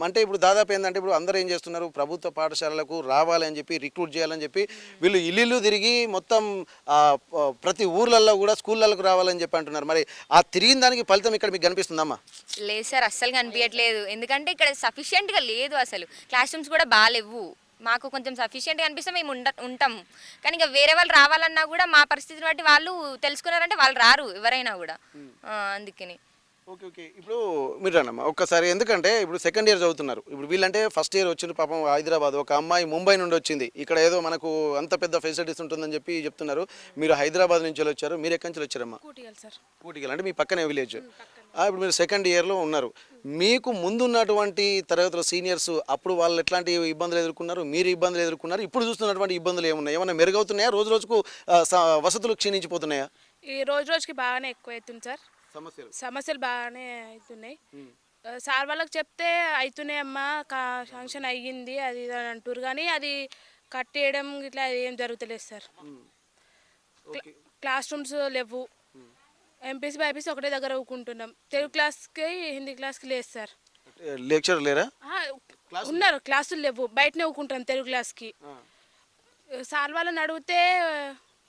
అంటే ఇప్పుడు దాదాపు ఏంటంటే ఇప్పుడు అందరూ ఏం చేస్తున్నారు, ప్రభుత్వ పాఠశాలలకు రావాలని చెప్పి రిక్రూట్ చేయాలని చెప్పి వీళ్ళు ఇల్లు తిరిగి మొత్తం ప్రతి ఊర్లలో కూడా స్కూళ్ళకు రావాలని చెప్పి అంటున్నారు. మరి ఆ తిరిగిన దానికి ఫలితం ఇక్కడ మీకు కనిపిస్తుందమ్మా? లేదు సార్, అస్సలు కనిపించట్లేదు. ఎందుకంటే ఇక్కడ సఫిషియెంట్గా లేదు, అసలు క్లాస్ రూమ్స్ కూడా బాగాలేవు. మాకు కొంచెం సఫిషియెంట్గా అనిపిస్తే మేము ఉంటాం, కానీ ఇక వేరే వాళ్ళు రావాలన్నా కూడా మా పరిస్థితిని బట్టి వాళ్ళు తెలుసుకున్నారంటే వాళ్ళు రారు ఎవరైనా కూడా. అందుకని ఓకే ఓకే, ఇప్పుడు మీరు అన్నమ్మా ఒక్కసారి, ఎందుకంటే ఇప్పుడు సెకండ్ ఇయర్ చదువుతున్నారు. ఇప్పుడు వీళ్ళంటే ఫస్ట్ ఇయర్ వచ్చింది పాపం హైదరాబాద్, ఒక అమ్మాయి ముంబై నుండి వచ్చింది. ఇక్కడ ఏదో మనకు అంత పెద్ద ఫెసిలిటీస్ ఉంటుందని చెప్పి చెప్తున్నారు. మీరు హైదరాబాద్ నుంచి వచ్చారు, మీరు ఎక్కడి నుంచి వచ్చారమ్మా? కూటిగల్ అంటే మీ పక్కనే విలేజ్. ఇప్పుడు మీరు సెకండ్ ఇయర్లో ఉన్నారు. మీకు ముందున్నటువంటి తరగతుల సీనియర్స్ అప్పుడు వాళ్ళు ఎట్లాంటి ఇబ్బందులు ఎదుర్కొన్నారు, మీరు ఇబ్బందులు ఎదుర్కొన్నారు, ఇప్పుడు చూస్తున్నటువంటి ఇబ్బందులు ఏమున్నాయి? ఏమన్నా మెరుగవుతున్నాయా, రోజు రోజుకు వసతులు క్షీణించిపోతున్నాయా? ఈ రోజుకి బాగానే ఎక్కువ అవుతుంది సార్, సమస్యలు బాగానే అవుతున్నాయి. సార్ వాళ్ళకి చెప్తే అవుతున్నాయి అమ్మా, శాంక్షన్ అయ్యింది అది ఇది అని అంటారు, కానీ అది కట్టేయడం ఇట్లా ఏం జరుగుతలేదు సార్. క్లాస్ రూమ్స్ లేవు, ఎంపీసీ బైపీసీ ఒకటే దగ్గర ఊకుంటున్నాం. తెలుగు క్లాస్కి హిందీ క్లాస్కి లేదు సార్. లెక్చర్ లేరా? ఉన్నారు, క్లాసులు లేవు, బయటనే ఊకుంటాం తెలుగు క్లాస్కి. సార్ వాళ్ళని అడిగితే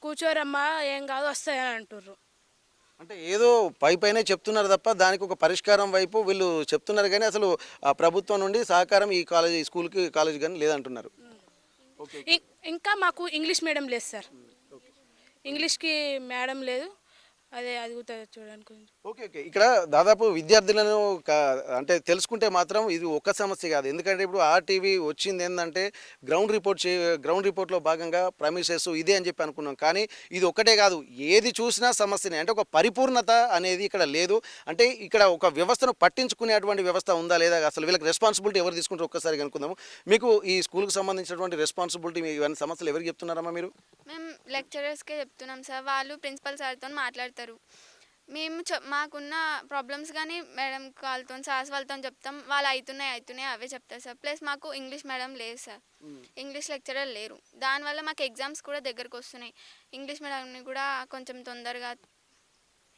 కూర్చోరమ్మా ఏం కాదు వస్తాయని అంటుర్రు. అంటే ఏదో పైనే చెప్తున్నారు తప్ప దానికి ఒక పరిష్కారం వైపు వీళ్ళు చెప్తున్నారు, కానీ అసలు ప్రభుత్వం నుండి సహకారం ఈ కాలేజ్ స్కూల్కి కాలేజ్ కానీ లేదంటున్నారు. ఇంకా మాకు ఇంగ్లీష్ మీడియం లేదు సార్, ఇంగ్లీష్కి మేడం లేదు, అదే అది కూడా చూడడానికి. ఓకే ఓకే, ఇక్కడ దాదాపు విద్యార్థులను అంటే తెలుసుకుంటే మాత్రం ఇది ఒక్క సమస్య కాదు. ఎందుకంటే ఇప్పుడు ఆర్టీవీ వచ్చింది ఏంటంటే గ్రౌండ్ రిపోర్ట్లో భాగంగా ప్రమిసెస్ ఇదే అని చెప్పి అనుకున్నాం, కానీ ఇది ఒక్కటే కాదు, ఏది చూసినా సమస్యనే. అంటే ఒక పరిపూర్ణత అనేది ఇక్కడ లేదు. అంటే ఇక్కడ ఒక వ్యవస్థను పట్టించుకునేటువంటి వ్యవస్థ ఉందా లేదా, అసలు వీళ్ళకి రెస్పాన్సిబిలిటీ ఎవరు తీసుకుంటారు ఒక్కసారి కనుక్కుందాము. మీకు ఈ స్కూల్కి సంబంధించినటువంటి రెస్పాన్సిబిలిటీ ఇవన్నీ సమస్యలు ఎవరికి చెప్తున్నారమ్మా మీరు? మేము లెక్చరర్స్కే చెప్తున్నాం సార్, వాళ్ళు ప్రిన్సిపల్ సార్తో మాట్లాడతారు. మేము మాకున్న ప్రాబ్లమ్స్ కానీ మేడం వాళ్ళతో సార్స్ వాళ్ళతో చెప్తాం, వాళ్ళు అవుతున్నాయి అవే చెప్తారు సార్. ప్లస్ మాకు ఇంగ్లీష్ మేడం లేదు సార్, ఇంగ్లీష్ లెక్చరర్ లేరు. దానివల్ల మాకు ఎగ్జామ్స్ కూడా దగ్గరకు వస్తున్నాయి. ఇంగ్లీష్ మేడంని కూడా కొంచెం తొందరగా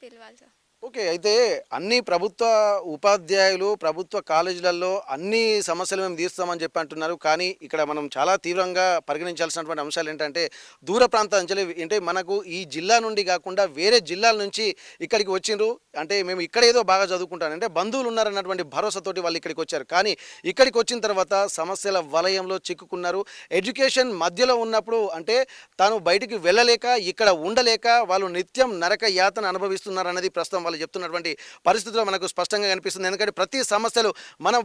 పిలవాలి సార్. ఓకే, అయితే అన్ని ప్రభుత్వ ఉపాధ్యాయులు ప్రభుత్వ కాలేజీలలో అన్ని సమస్యలు మేము తీస్తామని చెప్పి అంటున్నారు, కానీ ఇక్కడ మనం చాలా తీవ్రంగా పరిగణించాల్సినటువంటి అంశాలు ఏంటంటే దూర ప్రాంత అంచెలు. అంటే మనకు ఈ జిల్లా నుండి కాకుండా వేరే జిల్లాల నుంచి ఇక్కడికి వచ్చిండ్రు. అంటే మేము ఇక్కడ ఏదో బాగా చదువుకుంటాను అంటే బంధువులు ఉన్నారన్నటువంటి భరోసాతోటి వాళ్ళు ఇక్కడికి వచ్చారు, కానీ ఇక్కడికి వచ్చిన తర్వాత సమస్యల వలయంలో చిక్కుకున్నారు. ఎడ్యుకేషన్ మధ్యలో ఉన్నప్పుడు అంటే తాను బయటికి వెళ్ళలేక ఇక్కడ ఉండలేక వాళ్ళు నిత్యం నరక యాతన అనుభవిస్తున్నారు అన్నది ప్రస్తుతం చెప్తున్నటువంటి పరిస్థితుల్లో మనకు స్పష్టంగా కనిపిస్తుంది. ఎందుకంటే ప్రతి సమస్యలు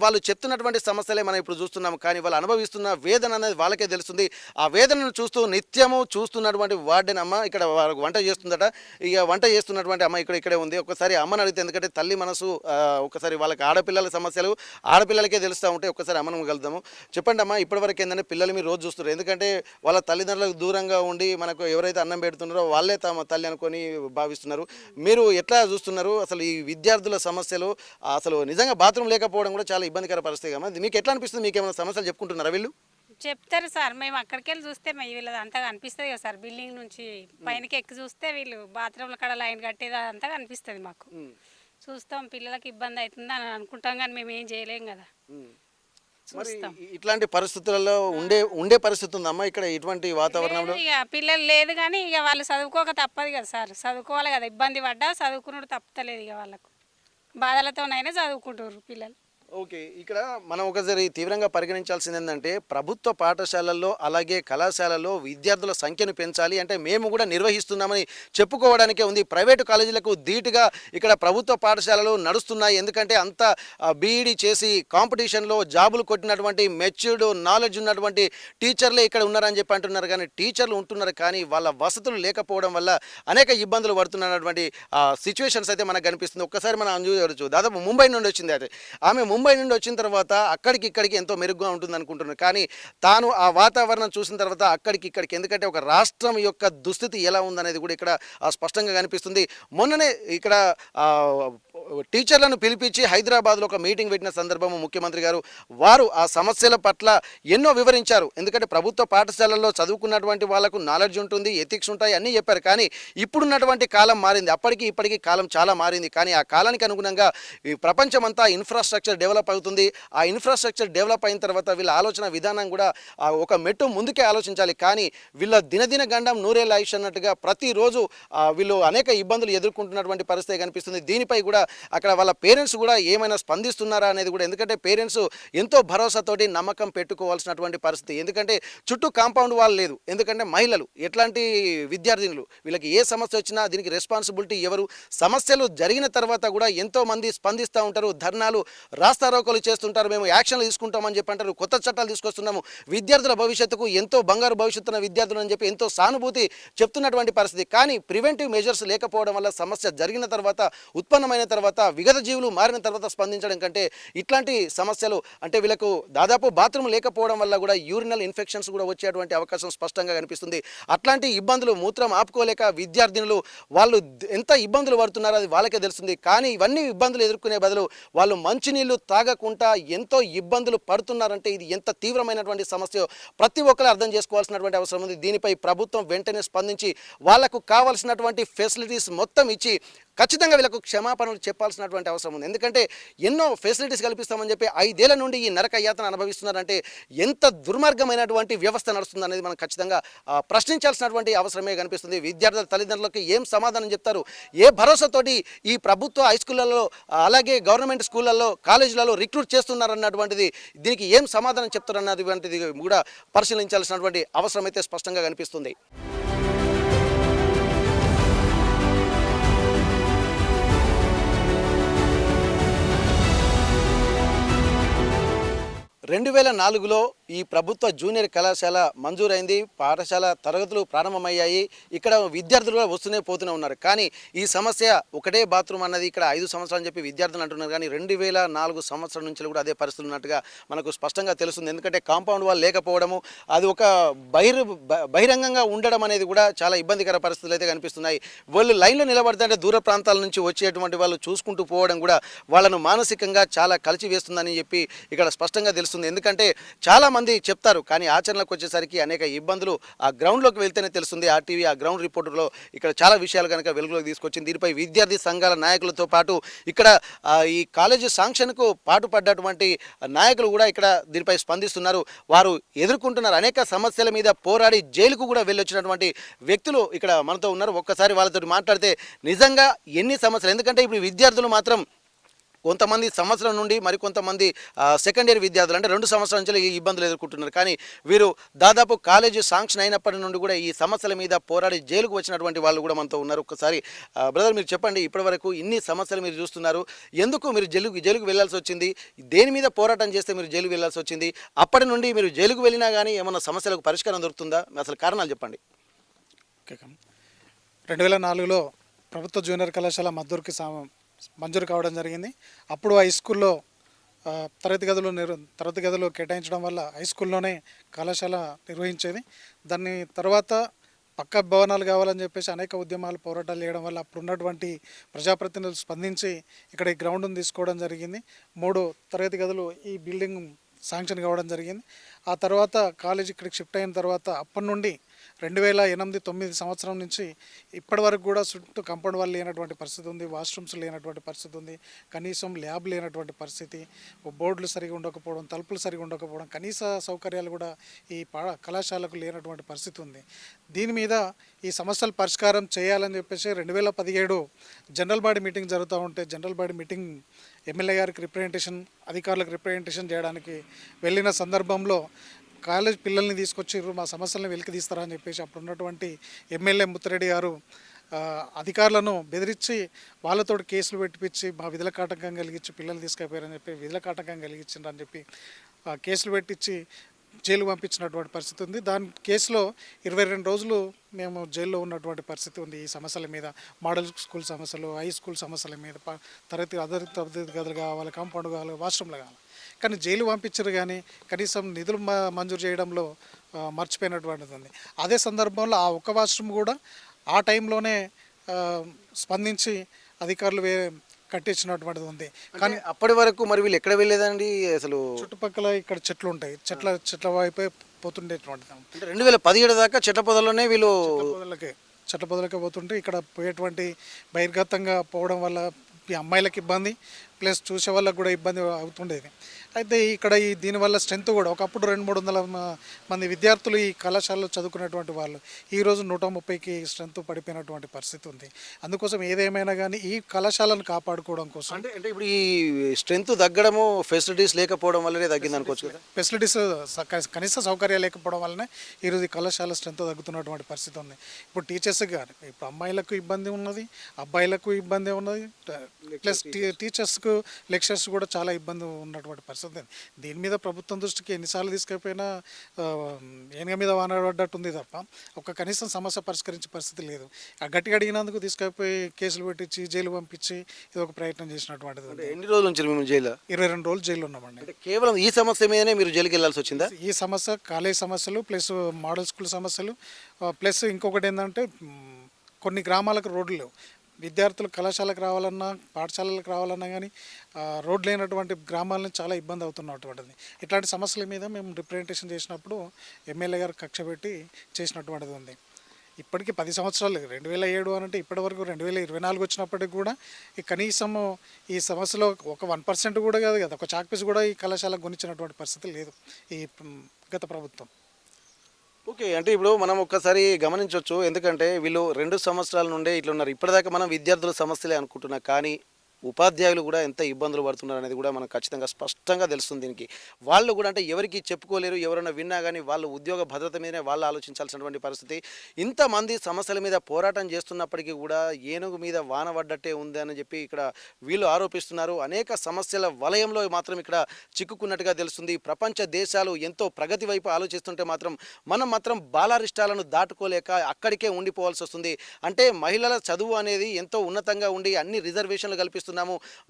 వాళ్ళు చెప్తున్నటువంటి సమస్యలే మనం ఇప్పుడు చూస్తున్నాము, కానీ వాళ్ళు అనుభవిస్తున్న వేదన అనేది వాళ్ళకే తెలుస్తుంది. ఆ వేదనను చూస్తూ నిత్యము చూస్తున్నటువంటి వార్డెన్ అమ్మ ఇక్కడ వంట చేస్తుందట. ఇక వంట చేస్తున్నటువంటి అమ్మ ఇక్కడే ఉంది. ఒకసారి అమ్మని అడిగితే, ఎందుకంటే తల్లి మనసు ఒకసారి వాళ్ళకి ఆడపిల్లల సమస్యలు ఆడపిల్లలకే తెలుస్తూ ఉంటే ఒకసారి అమ్మను కలుద్దాము. చెప్పండి అమ్మ, ఇప్పటివరకు ఏంటంటే పిల్లలు మీరు రోజు చూస్తున్నారు, ఎందుకంటే వాళ్ళ తల్లిదండ్రులకు దూరంగా ఉండి మనకు ఎవరైతే అన్నం పెడుతున్నారో వాళ్ళే తమ తల్లి అనుకొని భావిస్తున్నారు. మీరు ఎట్లా చూస్తున్నారు అసలు ఈ విద్యార్థుల సమస్యలు? అసలు నిజంగా బాత్రూమ్ లేకపోవడం కూడా చాలా ఇబ్బందికర పరిస్థితి కదా. మీకు ఎట్లా అనిపిస్తుంది? మీకు ఏమైనా సమస్యలు చెప్పుకుంటున్నారా వీళ్ళు? చెప్తారు సార్. మేము అక్కడికి వెళ్ళి చూస్తే వీళ్ళది అంతా కనిపిస్తుంది కదా సార్. బిల్డింగ్ నుంచి పైనకి ఎక్కి చూస్తే వీళ్ళు బాత్రూమ్ల కాడ లైన్ కట్టేది అంతా కనిపిస్తుంది మాకు. చూస్తాం, పిల్లలకి ఇబ్బంది అవుతుంది అని అనుకుంటాం, కానీ మేము ఏం చేయలేం కదా. మరి ఇట్లాంటి పరిస్థితులలో ఉండే పరిస్థితి ఉందమ్మా ఇక్కడ ఇటువంటి వాతావరణంలో? ఇక పిల్లలు లేదు కానీ ఇక వాళ్ళు చదువుకోక తప్పదు కదా సార్. చదువుకోవాలి కదా, ఇబ్బంది పడ్డా చదువుకున్నాడు తప్పలేదు. ఇక వాళ్ళకు బాధలతోనైనా చదువుకుంటారు పిల్లలు. ఓకే, ఇక్కడ మనం ఒకసారి తీవ్రంగా పరిగణించాల్సింది ఏంటంటే ప్రభుత్వ పాఠశాలల్లో అలాగే కళాశాలల్లో విద్యార్థుల సంఖ్యను పెంచాలి అంటే మేము కూడా నిర్వహిస్తున్నామని చెప్పుకోవడానికే ఉంది. ప్రైవేటు కాలేజీలకు ధీటుగా ఇక్కడ ప్రభుత్వ పాఠశాలలు నడుస్తున్నాయి. ఎందుకంటే అంత బీఈడీ చేసి కాంపిటీషన్లో జాబులు కొట్టినటువంటి మెచ్యూర్డ్ నాలెడ్జ్ ఉన్నటువంటి టీచర్లే ఇక్కడ ఉన్నారని చెప్పి అంటున్నారు. కానీ టీచర్లు ఉంటున్నారు కానీ వాళ్ళ వసతులు లేకపోవడం వల్ల అనేక ఇబ్బందులు పడుతున్నటువంటి సిచ్యువేషన్స్ అయితే మనకు కనిపిస్తుంది. ఒక్కసారి మనం చూడవచ్చు, దాదాపు ముంబై నుండి వచ్చింది. అయితే ఆమె ముంబై నుండి వచ్చిన తర్వాత అక్కడికి ఇక్కడికి ఎంతో మెరుగ్గా ఉంటుంది అనుకుంటున్నారు. కానీ తాను ఆ వాతావరణం చూసిన తర్వాత అక్కడికి ఇక్కడికి, ఎందుకంటే ఒక రాష్ట్రం యొక్క దుస్థితి ఎలా ఉందనేది కూడా ఇక్కడ స్పష్టంగా కనిపిస్తుంది. మొన్ననే ఇక్కడ టీచర్లను పిలిపించి హైదరాబాద్లో ఒక మీటింగ్ పెట్టిన సందర్భం ముఖ్యమంత్రి గారు వారు ఆ సమస్యల పట్ల ఎన్నో వివరించారు. ఎందుకంటే ప్రభుత్వ పాఠశాలల్లో చదువుకున్నటువంటి వాళ్ళకు నాలెడ్జ్ ఉంటుంది, ఎథిక్స్ ఉంటాయి, అన్నీ చెప్పారు. కానీ ఇప్పుడున్నటువంటి కాలం మారింది. అప్పటికి ఇప్పటికీ కాలం చాలా మారింది. కానీ ఆ కాలానికి అనుగుణంగా ఈ ప్రపంచమంతా ఇన్ఫ్రాస్ట్రక్చర్ డెవలప్ అవుతుంది. ఆ ఇన్ఫ్రాస్ట్రక్చర్ డెవలప్ అయిన తర్వాత వీళ్ళ ఆలోచన విధానం కూడా ఒక మెట్టు ముందుకే ఆలోచించాలి. కానీ వీళ్ళ దినదిన గండం నూరేళ్ళ ఆయుష్ అన్నట్టుగా ప్రతిరోజు వీళ్ళు అనేక ఇబ్బందులు ఎదుర్కొంటున్నటువంటి పరిస్థితి కనిపిస్తుంది. దీనిపై కూడా అక్కడ వాళ్ళ పేరెంట్స్ కూడా ఏమైనా స్పందిస్తున్నారా అనేది కూడా, ఎందుకంటే పేరెంట్స్ ఎంతో భరోసాతోటి నమ్మకం పెట్టుకోవాల్సినటువంటి పరిస్థితి. ఎందుకంటే చుట్టూ కాంపౌండ్ వాల్ లేదు. ఎందుకంటే మహిళలు ఎట్లాంటి విద్యార్థినులు, వీళ్ళకి ఏ సమస్య వచ్చినా దీనికి రెస్పాన్సిబిలిటీ ఎవరు? సమస్యలు జరిగిన తర్వాత కూడా ఎంతో మంది స్పందిస్తూ ఉంటారు, ధర్నాలు రాస్తారోకోలు చేస్తుంటారు, మేము యాక్షన్లు తీసుకుంటామని చెప్పి అంటారు, కొత్త చట్టాలు తీసుకొస్తున్నాము, విద్యార్థుల భవిష్యత్తుకు ఎంతో బంగారు భవిష్యత్తున్న విద్యార్థులు అని చెప్పి ఎంతో సానుభూతి చెప్తున్నటువంటి పరిస్థితి. కానీ ప్రివెంటివ్ మెజర్స్ లేకపోవడం వల్ల సమస్య జరిగిన తర్వాత, ఉత్పన్నమైన తర్వాత, విగత జీవులు మారిన తర్వాత స్పందించడం కంటే ఇట్లాంటి సమస్యలు అంటే వీళ్ళకు దాదాపు బాత్రూమ్ లేకపోవడం వల్ల కూడా యూరినల్ ఇన్ఫెక్షన్స్ కూడా వచ్చేటువంటి అవకాశం స్పష్టంగా కనిపిస్తుంది. అట్లాంటి ఇబ్బందులు మూత్రం ఆపుకోలేక విద్యార్థినులు వాళ్ళు ఎంత ఇబ్బందులు పడుతున్నారో అది వాళ్ళకే తెలుస్తుంది. కానీ ఇవన్నీ ఇబ్బందులు ఎదుర్కొనే బదులు వాళ్ళు మంచినీళ్ళు తాగకుండా ఎంతో ఇబ్బందులు పడుతున్నారంటే ఇది ఎంత తీవ్రమైనటువంటి సమస్య ప్రతి ఒక్కరు అర్థం చేసుకోవాల్సినటువంటి అవసరం ఉంది. దీనిపై ప్రభుత్వం వెంటనే స్పందించి వాళ్లకు కావాల్సినటువంటి ఫెసిలిటీస్ మొత్తం ఇచ్చి ఖచ్చితంగా వీళ్ళకు క్షమాపణలు చెప్పాల్సినటువంటి అవసరం ఉంది. ఎందుకంటే ఎన్నో ఫెసిలిటీస్ కల్పిస్తామని చెప్పి 5 ఏళ్ల నుండి ఈ నరక యాతన అనుభవిస్తున్నారంటే ఎంత దుర్మార్గమైనటువంటి వ్యవస్థ నడుస్తుంది అనేది మనం ఖచ్చితంగా ప్రశ్నించాల్సినటువంటి అవసరమే కనిపిస్తుంది. విద్యార్థుల తల్లిదండ్రులకు ఏం సమాధానం చెప్తారు? ఏ భరోసాతోటి ఈ ప్రభుత్వ హై స్కూళ్ళలో అలాగే గవర్నమెంట్ స్కూళ్ళల్లో కాలేజీలలో రిక్రూట్ చేస్తున్నారన్నటువంటిది, దీనికి ఏం సమాధానం చెప్తారన్నటువంటిది కూడా పరిశీలించాల్సినటువంటి అవసరం అయితే స్పష్టంగా కనిపిస్తుంది. రెండు 2004లో ఈ ప్రభుత్వ జూనియర్ కళాశాల మంజూరైంది. పాఠశాల తరగతులు ప్రారంభమయ్యాయి. ఇక్కడ విద్యార్థులు కూడా వస్తూనే పోతూనే ఉన్నారు. కానీ ఈ సమస్య ఒకటే బాత్రూమ్ అన్నది ఇక్కడ 5 సంవత్సరాలు చెప్పి విద్యార్థులు అంటున్నారు. కానీ 2004 సంవత్సరం నుంచి కూడా అదే పరిస్థితులు ఉన్నట్టుగా మనకు స్పష్టంగా తెలుస్తుంది. ఎందుకంటే కాంపౌండ్ వాల్ లేకపోవడము, అది ఒక బహిరంగంగా ఉండడం అనేది కూడా చాలా ఇబ్బందికర పరిస్థితులు అయితే కనిపిస్తున్నాయి. వాళ్ళు లైన్లో నిలబడితే దూర ప్రాంతాల నుంచి వచ్చేటువంటి వాళ్ళు చూసుకుంటూ పోవడం కూడా వాళ్ళను మానసికంగా చాలా కలిచివేస్తుందని చెప్పి ఇక్కడ స్పష్టంగా తెలుస్తుంది. ఎందుకంటే చాలా మంది చెప్తారు కానీ ఆచరణలోకి వచ్చేసరికి అనేక ఇబ్బందులు ఆ గ్రౌండ్లోకి వెళ్తేనే తెలుస్తుంది. ఆర్టీవీ ఆ గ్రౌండ్ రిపోర్టులో ఇక్కడ చాలా విషయాలు కనుక వెలుగులోకి తీసుకొచ్చింది. దీనిపై విద్యార్థి సంఘాల నాయకులతో పాటు ఇక్కడ ఈ కాలేజీ శాంక్షన్కు పాటుపడ్డటువంటి నాయకులు కూడా ఇక్కడ దీనిపై స్పందిస్తున్నారు. వారు ఎదుర్కొంటున్నారు అనేక సమస్యల మీద పోరాడి జైలుకు కూడా వెళ్ళొచ్చినటువంటి వ్యక్తులు ఇక్కడ మనతో ఉన్నారు. ఒక్కసారి వాళ్ళతో మాట్లాడితే నిజంగా ఎన్ని సమస్యలు, ఎందుకంటే ఇప్పుడు విద్యార్థులు మాత్రం కొంతమంది సంవత్సరం నుండి మరికొంతమంది సెకండ్ ఇయర్ విద్యార్థులు అంటే 2 సంవత్సరాల నుంచి ఈ ఇబ్బందులు ఎదుర్కొంటున్నారు. కానీ వీరు దాదాపు కాలేజీ శాంక్షన్ అయినప్పటి నుండి కూడా ఈ సమస్యల మీద పోరాడి జైలుకు వచ్చినటువంటి వాళ్ళు కూడా మనతో ఉన్నారు. ఒక్కసారి బ్రదర్ మీరు చెప్పండి, ఇప్పటివరకు ఇన్ని సమస్యలు మీరు చూస్తున్నారు, ఎందుకు మీరు జైలుకు వెళ్ళాల్సి వచ్చింది? దేని మీద పోరాటం చేస్తే మీరు జైలుకు వెళ్ళాల్సి వచ్చింది? అప్పటి నుండి మీరు జైలుకు వెళ్ళినా కానీ ఏమన్నా సమస్యలకు పరిష్కారం దొరుకుతుందా? అసలు కారణాలు చెప్పండి. 2004లో ప్రభుత్వ జూనియర్ కళాశాల మద్దూరుకి మంజూరు కావడం జరిగింది. అప్పుడు హై స్కూల్లో తరగతి గదులు కేటాయించడం వల్ల హై స్కూల్లోనే కళాశాల నిర్వహించేది. దాన్ని తర్వాత పక్క భవనాలు కావాలని చెప్పేసి అనేక ఉద్యమాలు పోరాటాలు చేయడం వల్ల అప్పుడు ఉన్నటువంటి ప్రజాప్రతినిధులు స్పందించి ఇక్కడ ఈ గ్రౌండ్ను తీసుకోవడం జరిగింది. 3 తరగతి గదులు ఈ బిల్డింగ్ శాంక్షన్ కావడం జరిగింది. ఆ తర్వాత కాలేజ్ ఇక్కడికి షిఫ్ట్ అయిన తర్వాత అప్పటి నుండి 2008-9 సంవత్సరం నుంచి ఇప్పటి వరకు కూడా చుట్టూ కాంపౌండ్ వాళ్ళు లేనటువంటి పరిస్థితి ఉంది, వాష్రూమ్స్ లేనటువంటి పరిస్థితి ఉంది, కనీసం ల్యాబ్ లేనటువంటి పరిస్థితి, బోర్డులు సరిగా ఉండకపోవడం, తలుపులు సరిగా ఉండకపోవడం, కనీస సౌకర్యాలు కూడా ఈ కళాశాలకు లేనటువంటి పరిస్థితి ఉంది. దీని మీద ఈ సమస్యలు పరిష్కారం చేయాలని చెప్పేసి 2017 జనరల్ బాడీ మీటింగ్ జరుగుతూ ఉంటే జనరల్ బాడీ మీటింగ్ ఎమ్మెల్యే గారికి రిప్రజెంటేషన్, అధికారులకు రిప్రజెంటేషన్ చేయడానికి వెళ్ళిన సందర్భంలో కాలేజ్ పిల్లల్ని తీసుకొచ్చిర్రు, మా సమస్యలను వెలికి తీస్తారా అని చెప్పేసి అప్పుడు ఉన్నటువంటి ఎమ్మెల్యే ముత్తిరెడ్డి గారు అధికారులను బెదిరించి వాళ్ళతో కేసులు పెట్టించి మా విధులకు ఆటంకం కలిగించి పిల్లల్ని తీసుకుపోయారని చెప్పి విధులకు ఆటంకం కలిగించిండ్రని చెప్పి కేసులు పెట్టించి జైలు పంపించినటువంటి పరిస్థితి ఉంది. దాని కేసులో 22 రోజులు మేము జైల్లో ఉన్నటువంటి పరిస్థితి ఉంది. ఈ సమస్యల మీద మోడల్ స్కూల్ సమస్యలు, హై స్కూల్ సమస్యల మీద, తరగతి గదులు కావాలి, కాంపౌండ్ కావాలి, వాష్రూమ్లు కావాలి. కానీ జైలు పంపించారు కానీ కనీసం నిధులు మంజూరు చేయడంలో మర్చిపోయినటువంటిది ఉంది. అదే సందర్భంలో ఆ ఒక్క వాష్రూమ్ కూడా ఆ టైంలోనే స్పందించి అధికారులు కట్టించినటువంటిది ఉంది. కానీ అప్పటి వరకు మరి వీళ్ళు ఎక్కడ వెళ్ళేదండి? అసలు చుట్టుపక్కల ఇక్కడ చెట్లు ఉంటాయి, చెట్ల వైపే పోతుండేటువంటిది. అంటే 2017 దాకా చెట్ల పొదల్లోనే వీళ్ళు చెట్ల పొదలకే పోతుంటే ఇక్కడ పోయేటువంటి బహిర్గతంగా పోవడం వల్ల ఈ అమ్మాయిలకు ఇబ్బంది, ప్లస్ చూసే వాళ్ళకు కూడా ఇబ్బంది అవుతుండేది. అయితే ఇక్కడ దీనివల్ల స్ట్రెంత్ కూడా ఒకప్పుడు 200-300 మంది విద్యార్థులు ఈ కళాశాలలో చదువుకునేటువంటి వాళ్ళు ఈరోజు 130కి స్ట్రెంత్ పడిపోయినటువంటి పరిస్థితి ఉంది. అందుకోసం ఏదేమైనా కానీ ఈ కళాశాలను కాపాడుకోవడం కోసం అంటే ఇప్పుడు ఈ స్ట్రెంత్ తగ్గడము ఫెసిలిటీస్ లేకపోవడం వల్లనే తగ్గింది అనుకోవచ్చు కదా. ఫెసిలిటీస్ కనీస సౌకర్యాలు లేకపోవడం వల్లనే ఈరోజు ఈ కళాశాల స్ట్రెంత్ తగ్గుతున్నటువంటి పరిస్థితి ఉంది. ఇప్పుడు టీచర్స్కి కానీ ఇప్పుడు అమ్మాయిలకు ఇబ్బంది ఉన్నది, అబ్బాయిలకు ఇబ్బంది ఉన్నది, ప్లస్ టీచర్స్కు లెక్చర్స్ కూడా చాలా ఇబ్బంది ఉన్నటువంటి పరిస్థితి. దీని మీద ప్రభుత్వం దృష్టికి ఎన్నిసార్లు తీసుకెళ్ళిపోయినా ఏనుగ మీద వానబడ్డట్టు ఉంది తప్ప ఒక కనీసం సమస్య పరిష్కరించే పరిస్థితి లేదు. గట్టిగా అడిగినందుకు తీసుకెళ్ళిపోయి కేసులు పెట్టించి జైలు పంపించి ఇది ఒక ప్రయత్నం చేసినటువంటిది. ఎన్ని రోజుల నుంచి మేము జైలు? 22 రోజులు జైలు ఉన్నామండి. అంటే కేవలం ఈ సమస్య మీదనే మీరు జైలుకి వెళ్ళాల్సి వచ్చిందా? ఈ సమస్య కాలేజ్ సమస్యలు ప్లస్ మోడల్ స్కూల్ సమస్యలు ప్లస్ ఇంకొకటి ఏంటంటే కొన్ని గ్రామాలకు రోడ్లు లేవు. విద్యార్థులు కళాశాలకు రావాలన్నా పాఠశాలలకు రావాలన్నా కానీ రోడ్లు లేనటువంటి గ్రామాలను చాలా ఇబ్బంది అవుతున్నటువంటిది. ఇట్లాంటి సమస్యల మీద మేము రిప్రజెంటేషన్ చేసినప్పుడు ఎమ్మెల్యే గారు కక్ష పెట్టి చేసినటువంటిది ఉంది. ఇప్పటికీ 10 సంవత్సరాలు 2007 అని అంటే ఇప్పటి వరకు 2024 వచ్చినప్పటికి కూడా ఈ కనీసము ఈ సమస్యలో ఒక 1% కూడా కాదు కదా, ఒక చాక్ పీస్ కూడా ఈ కళాశాలకు కొనిచ్చినటువంటి పరిస్థితి లేదు ఈ గత ప్రభుత్వం. ఓకే, అంటే ఇప్పుడు మనం ఒక్కసారి గమనించవచ్చు. ఎందుకంటే వీళ్ళు 2 సంవత్సరాల నుండే ఇట్లా ఉన్నారు. ఇప్పటిదాకా మనం విద్యార్థుల సమస్యలే అనుకుంటున్నాం, కానీ ఉపాధ్యాయులు కూడా ఎంత ఇబ్బందులు పడుతున్నారు అనేది కూడా మనకు ఖచ్చితంగా స్పష్టంగా తెలుస్తుంది. దీనికి వాళ్ళు కూడా అంటే ఎవరికి చెప్పుకోలేరు, ఎవరైనా విన్నా కానీ వాళ్ళు ఉద్యోగ భద్రత మీదనే వాళ్ళు ఆలోచించాల్సినటువంటి పరిస్థితి. ఇంతమంది సమస్యల మీద పోరాటం చేస్తున్నప్పటికీ కూడా ఏనుగు మీద వాన పడ్డట్టే ఉంది అని చెప్పి ఇక్కడ వీళ్ళు ఆరోపిస్తున్నారు. అనేక సమస్యల వలయంలో మాత్రం ఇక్కడ చిక్కుకున్నట్టుగా తెలుస్తుంది. ప్రపంచ దేశాలు ఎంతో ప్రగతి వైపు ఆలోచిస్తుంటే మనం మాత్రం బాలారిష్టాలను దాటుకోలేక అక్కడికే ఉండిపోవాల్సి వస్తుంది. అంటే మహిళల చదువు అనేది ఎంతో ఉన్నతంగా ఉండి అన్ని రిజర్వేషన్లు కల్పిస్తుంది,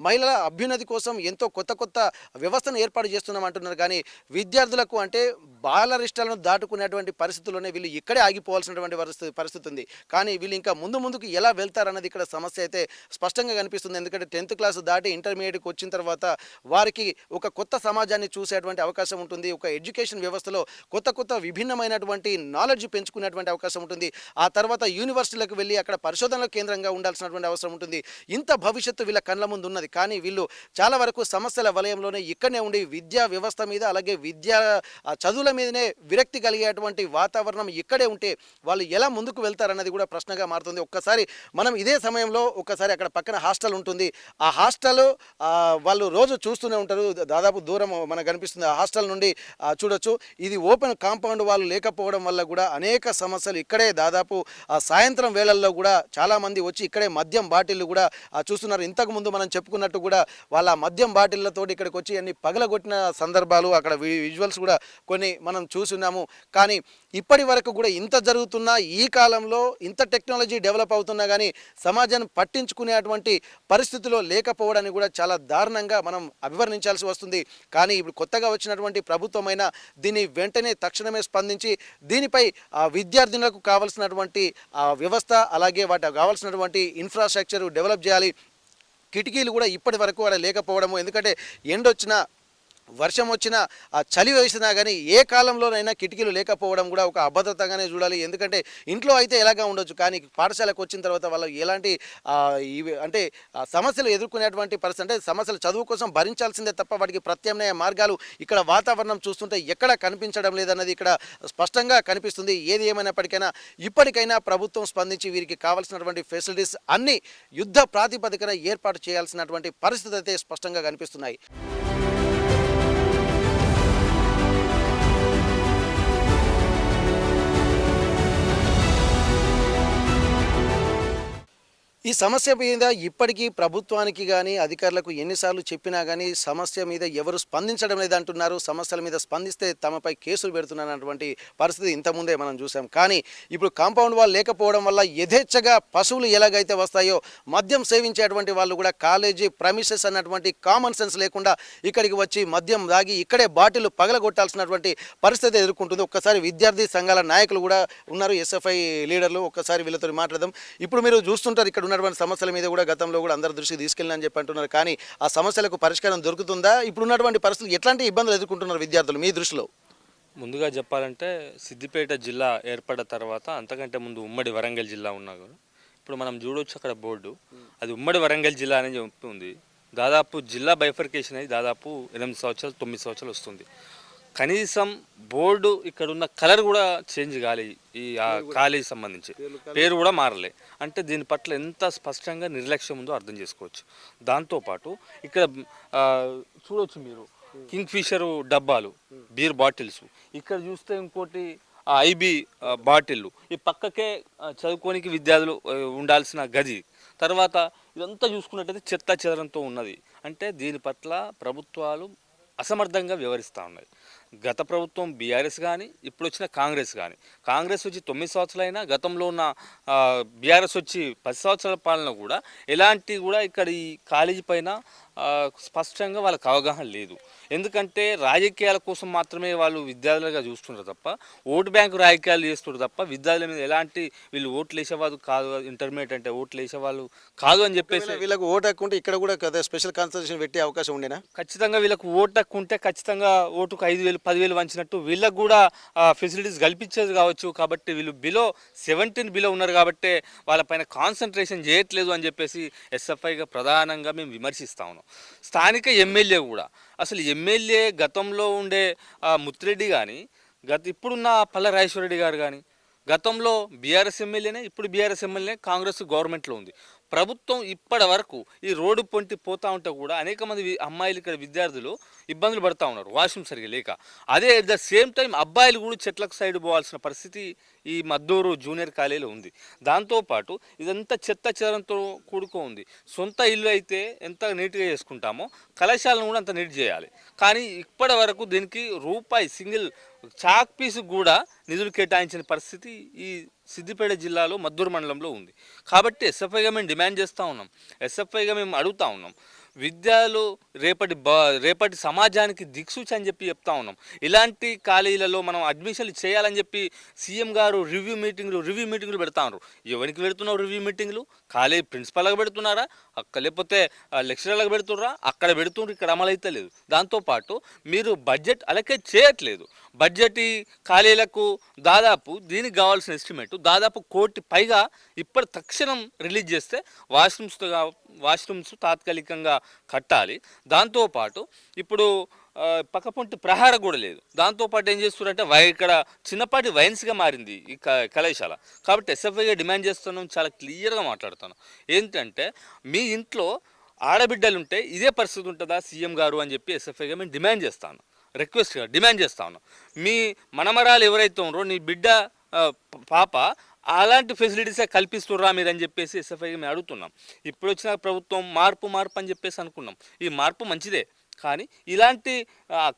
మహిళల అభ్యున్నతి కోసం ఎంతో కొత్త వ్యవస్థను ఏర్పాటు చేస్తున్నాం అంటున్నారు. కానీ విద్యార్థులకు అంటే బాలరిష్టాలను దాటుకునేటువంటి పరిస్థితుల్లోనే వీళ్ళు ఇక్కడే ఆగిపోవాల్సినటువంటి పరిస్థితి ఉంది. కానీ వీళ్ళు ఇంకా ముందుకు ఎలా వెళ్తారన్నది ఇక్కడ సమస్య అయితే స్పష్టంగా కనిపిస్తుంది. ఎందుకంటే 10th క్లాస్ దాటి ఇంటర్మీడియట్కి వచ్చిన తర్వాత వారికి ఒక కొత్త సమాజాన్ని చూసేటువంటి అవకాశం ఉంటుంది. ఒక ఎడ్యుకేషన్ వ్యవస్థలో కొత్త విభిన్నమైనటువంటి నాలెడ్జ్ పెంచుకునేటువంటి అవకాశం ఉంటుంది. ఆ తర్వాత యూనివర్సిటీలకు వెళ్ళి అక్కడ పరిశోధనల కేంద్రంగా ఉండాల్సినటువంటి అవసరం ఉంటుంది. ఇంత భవిష్యత్తు వీళ్ళ కళ్ళ ముందు ఉన్నది. కానీ వీళ్ళు చాలా వరకు సమస్యల వలయంలోనే ఇక్కడనే ఉండి విద్యా వ్యవస్థ మీద అలాగే విద్యా చదువుల మీదనే విరక్తి కలిగేటువంటి వాతావరణం ఇక్కడే ఉంటే వాళ్ళు ఎలా ముందుకు వెళ్తారన్నది కూడా ప్రశ్నగా మారుతుంది. ఒక్కసారి మనం ఇదే సమయంలో ఒకసారి అక్కడ పక్కన హాస్టల్ ఉంటుంది. ఆ హాస్టల్ వాళ్ళు రోజు చూస్తూనే ఉంటారు. దాదాపు దూరం మనకు కనిపిస్తుంది. ఆ హాస్టల్ నుండి చూడొచ్చు. ఇది ఓపెన్ కాంపౌండ్ వాళ్ళు లేకపోవడం వల్ల కూడా అనేక సమస్యలు ఇక్కడే దాదాపు సాయంత్రం వేళల్లో కూడా చాలామంది వచ్చి ఇక్కడే మద్యం బాటిళ్ళు కూడా చూస్తున్నారు. ఇంతకుముందు మనం చెప్పుకున్నట్టు కూడా వాళ్ళ మద్యం బాటిళ్లతో ఇక్కడికి వచ్చి అన్ని పగలగొట్టిన సందర్భాలు అక్కడ విజువల్స్ కూడా కొన్ని మనం చూస్తున్నాము. కానీ ఇప్పటి వరకు కూడా ఇంత జరుగుతున్నా ఈ కాలంలో ఇంత టెక్నాలజీ డెవలప్ అవుతున్నా కానీ సమాజాన్ని పట్టించుకునేటువంటి పరిస్థితిలో లేకపోవడాన్ని కూడా చాలా దారుణంగా మనం అభివర్ణించాల్సి వస్తుంది. కానీ ఇప్పుడు కొత్తగా వచ్చినటువంటి ప్రభుత్వమైన దీన్ని వెంటనే తక్షణమే స్పందించి దీనిపై విద్యార్థినులకు కావాల్సినటువంటి వ్యవస్థ అలాగే వాటికి కావాల్సినటువంటి ఇన్ఫ్రాస్ట్రక్చర్ డెవలప్ చేయాలి. కిటికీలు కూడా ఇప్పటి వరకు లేకపోవడము, ఎందుకంటే ఎండొచ్చినా వర్షం వచ్చినా ఆ చలి వేసినా కానీ ఏ కాలంలోనైనా కిటికీలు లేకపోవడం కూడా ఒక అభద్రతగానే చూడాలి. ఎందుకంటే ఇంట్లో అయితే ఎలాగా ఉండొచ్చు, కానీ పాఠశాలకు వచ్చిన తర్వాత వాళ్ళు ఎలాంటి ఇవి అంటే సమస్యలు ఎదుర్కొనేటువంటి పరిస్థితి, అంటే సమస్యలు చదువు కోసం భరించాల్సిందే తప్ప వాటికి ప్రత్యామ్నాయ మార్గాలు ఇక్కడ వాతావరణం చూస్తుంటే ఎక్కడ కనిపించడం లేదన్నది ఇక్కడ స్పష్టంగా కనిపిస్తుంది. ఏది ఏమైనప్పటికైనా ఇప్పటికైనా ప్రభుత్వం స్పందించి వీరికి కావాల్సినటువంటి ఫెసిలిటీస్ అన్ని యుద్ధ ప్రాతిపదికన ఏర్పాటు చేయాల్సినటువంటి పరిస్థితి అయితే స్పష్టంగా కనిపిస్తున్నాయి. ఈ సమస్య మీద ఇప్పటికీ ప్రభుత్వానికి కానీ అధికారులకు ఎన్నిసార్లు చెప్పినా కానీ సమస్య మీద ఎవరు స్పందించడం లేదంటున్నారు. సమస్యల మీద స్పందిస్తే తమపై కేసులు పెడుతున్నటువంటి పరిస్థితి ఇంతకుముందే మనం చూసాం. కానీ ఇప్పుడు కాంపౌండ్ వాల్ లేకపోవడం వల్ల యథేచ్ఛగా పశువులు ఎలాగైతే వస్తాయో మద్యం సేవించేటువంటి వాళ్ళు కూడా కాలేజీ ప్రమిసెస్ అన్నటువంటి కామన్ సెన్స్ లేకుండా ఇక్కడికి వచ్చి మద్యం దాగి ఇక్కడే బాటిల్ పగలగొట్టాల్సినటువంటి పరిస్థితి ఎదుర్కొంటుంది. ఒక్కసారి విద్యార్థి సంఘాల నాయకులు కూడా ఉన్నారు, ఎస్ఎఫ్ఐ లీడర్లు, ఒక్కసారి వీళ్ళతో మాట్లాడదాం. ఇప్పుడు మీరు చూస్తుంటారు ఇక్కడ ఉన్నటువంటి సమస్యల మీద కూడా గతంలో కూడా అందరి దృష్టికి తీసుకెళ్ళినని చెప్పి అంటున్నారు. కానీ ఆ సమస్యలకు పరిష్కారం దొరుకుతుందా? ఇప్పుడు ఉన్నటువంటి పరిస్థితులు ఎట్లాంటి ఇబ్బందులు ఎదుర్కొంటున్నారు విద్యార్థులు మీ దృష్టిలో? ముందుగా చెప్పాలంటే సిద్దిపేట జిల్లా ఏర్పడ్డ తర్వాత అంతకంటే ముందు ఉమ్మడి వరంగల్ జిల్లా ఉన్నా కూడా ఇప్పుడు మనం చూడవచ్చు అక్కడ బోర్డు, అది ఉమ్మడి వరంగల్ జిల్లా అని చెప్పి ఉంది. దాదాపు జిల్లా బైఫర్కేషన్ అయ్యి దాదాపు 8 సంవత్సరాలు 9 సంవత్సరాలు వస్తుంది. కనీసం బోర్డు ఇక్కడ ఉన్న కలర్ కూడా చేంజ్ కాలే, ఈ కాలేజీ సంబంధించి పేరు కూడా మారలే. అంటే దీని పట్ల ఎంత స్పష్టంగా నిర్లక్ష్యం ఉందో అర్థం చేసుకోవచ్చు. దాంతోపాటు ఇక్కడ చూడవచ్చు మీరు కింగ్ ఫిషర్ డబ్బాలు, బీర్ బాటిల్స్, ఇక్కడ చూస్తే ఇంకోటి ఐబీ బాటిళ్ళు, ఈ పక్కకే చదువుకోనికి విద్యార్థులు ఉండాల్సిన గది, తర్వాత ఇదంతా చూసుకున్నట్టయితే చెత్త చెదరంతో ఉన్నది. అంటే దీని పట్ల ప్రభుత్వాలు అసమర్థంగా వ్యవహరిస్తూ ఉన్నాయి. గత ప్రభుత్వం బీఆర్ఎస్ కానీ ఇప్పుడు వచ్చిన కాంగ్రెస్ కానీ, కాంగ్రెస్ వచ్చి 9 సంవత్సరాలైనా గతంలో ఉన్న బీఆర్ఎస్ వచ్చి 10 సంవత్సరాల పాలన కూడా ఎలాంటి కూడా ఇక్కడ ఈ కాలేజీ పైన స్పష్టంగా వాళ్ళకి అవగాహన లేదు. ఎందుకంటే రాజకీయాల కోసం మాత్రమే వాళ్ళు విద్యార్థులుగా చూస్తున్నారు తప్ప, ఓటు బ్యాంకు రాజకీయాలు చేస్తున్నారు తప్ప విద్యార్థుల మీద ఎలాంటి వీళ్ళు ఓట్లు వేసేవాళ్ళు కాదు, ఇంటర్మీడియట్ అంటే ఓట్లు వేసేవాళ్ళు కాదు అని చెప్పేసి వీళ్ళకి ఓటు హక్కు ఉంటే ఇక్కడ కూడా కదా స్పెషల్ కాన్సన్ట్రేషన్ పెట్టే అవకాశం ఉండేనా? ఖచ్చితంగా వీళ్ళకు ఓటు హక్కు ఉంటే ఖచ్చితంగా ఓటుకు 5,000 10,000 వంచినట్టు వీళ్ళకు కూడా ఫెసిలిటీస్ కల్పించేది కావచ్చు. కాబట్టి వీళ్ళు 17 బిలో ఉన్నారు కాబట్టి వాళ్ళపైన కాన్సన్ట్రేషన్ చేయట్లేదు అని చెప్పేసి ఎస్ఎఫ్ఐగా ప్రధానంగా మేము విమర్శిస్తా ఉన్నాం. స్థానిక ఎమ్మెల్యే కూడా, అసలు ఎమ్మెల్యే గతంలో ఉండే ముత్తిరెడ్డి కానీ ఇప్పుడున్న పల్ల రాజేశ్వరరెడ్డి గారు కానీ గతంలో బీఆర్ఎస్ ఎమ్మెల్యేనే, ఇప్పుడు బీఆర్ఎస్ ఎమ్మెల్యే కాంగ్రెస్ గవర్నమెంట్లో ఉంది. ప్రభుత్వం ఇప్పటి వరకు ఈ రోడ్డు పొంటి పోతూ ఉంటే కూడా అనేక మంది అమ్మాయిలు ఇక్కడ విద్యార్థులు ఇబ్బందులు పడుతూ ఉన్నారు వాష్రూమ్ సరిగా లేక. అదే అట్ ద సేమ్ టైం అబ్బాయిలు కూడా చెట్లకు సైడ్ పోవాల్సిన పరిస్థితి ఈ మద్దూరు జూనియర్ కాలేజీలో ఉంది. దాంతోపాటు ఇదంతా చెత్త చెదరంతో కూడుకో ఉంది. సొంత ఇల్లు అయితే ఎంత నీట్గా చేసుకుంటామో కళాశాలను కూడా అంత నీట్ చేయాలి. కానీ ఇప్పటి వరకు దీనికి రూపాయి సింగిల్ చాక్ పీసు కూడా నిధులు కేటాయించిన పరిస్థితి ఈ సిద్దిపేట జిల్లాలో మద్దూరు మండలంలో ఉంది. కాబట్టి ఎస్ఎఫ్ఐగా మేము డిమాండ్ చేస్తూ ఉన్నాం, ఎస్ఎఫ్ఐగా మేము అడుగుతూ ఉన్నాం, విద్యాలు రేపటి సమాజానికి దిక్సూచి అని చెప్పి చెప్తా ఉన్నాం. ఇలాంటి కాలేజీలలో మనం అడ్మిషన్లు చేయాలని చెప్పి సీఎం గారు రివ్యూ మీటింగ్లు పెడతా ఉన్నారు. ఎవరికి పెడుతున్నారు రివ్యూ మీటింగ్లు? కాలేజీ ప్రిన్సిపల్గా పెడుతున్నారా, లేకపోతే లెక్చరర్లకు పెడుతున్నారా? అక్కడ పెడుతున్నారు, ఇక్కడ అమలు అయితే లేదు. దాంతోపాటు మీరు బడ్జెట్ అలకేట్ చేయట్లేదు. బడ్జెట్ ఈ కాలేజీలకు దాదాపు దీనికి కావాల్సిన ఎస్టిమేట్ దాదాపు 1 కోటి పైగా ఇప్పటి తక్షణం రిలీజ్ చేస్తే వాష్రూమ్స్ తాత్కాలికంగా కట్టాలి. దాంతోపాటు ఇప్పుడు పక్కపొంటి ప్రహార కూడా లేదు. దాంతోపాటు ఏం చేస్తున్నారంటే ఇక్కడ చిన్నపాటి వైన్స్గా మారింది ఈ కళాశాల. కాబట్టి ఎస్ఎఫ్ఐగా డిమాండ్ చేస్తున్నాం, చాలా క్లియర్గా మాట్లాడుతున్నాం. ఏంటంటే మీ ఇంట్లో ఆడబిడ్డలుంటే ఇదే పరిస్థితి ఉంటుందా సీఎం గారు అని చెప్పి ఎస్ఎఫ్ఐగా మేము డిమాండ్ చేస్తాను, రిక్వెస్ట్గా డిమాండ్ చేస్తా ఉన్నాం. మీ మనమరాలు ఎవరైతే ఉన్నారో నీ బిడ్డ పాప అలాంటి ఫెసిలిటీసే కల్పిస్తుర్రా మీరు అని చెప్పేసి ఎస్ఎఫ్ఐగా మేము అడుగుతున్నాం. ఇప్పుడు వచ్చిన ప్రభుత్వం మార్పు అని చెప్పేసి అనుకున్నాం. ఈ మార్పు మంచిదే, కానీ ఇలాంటి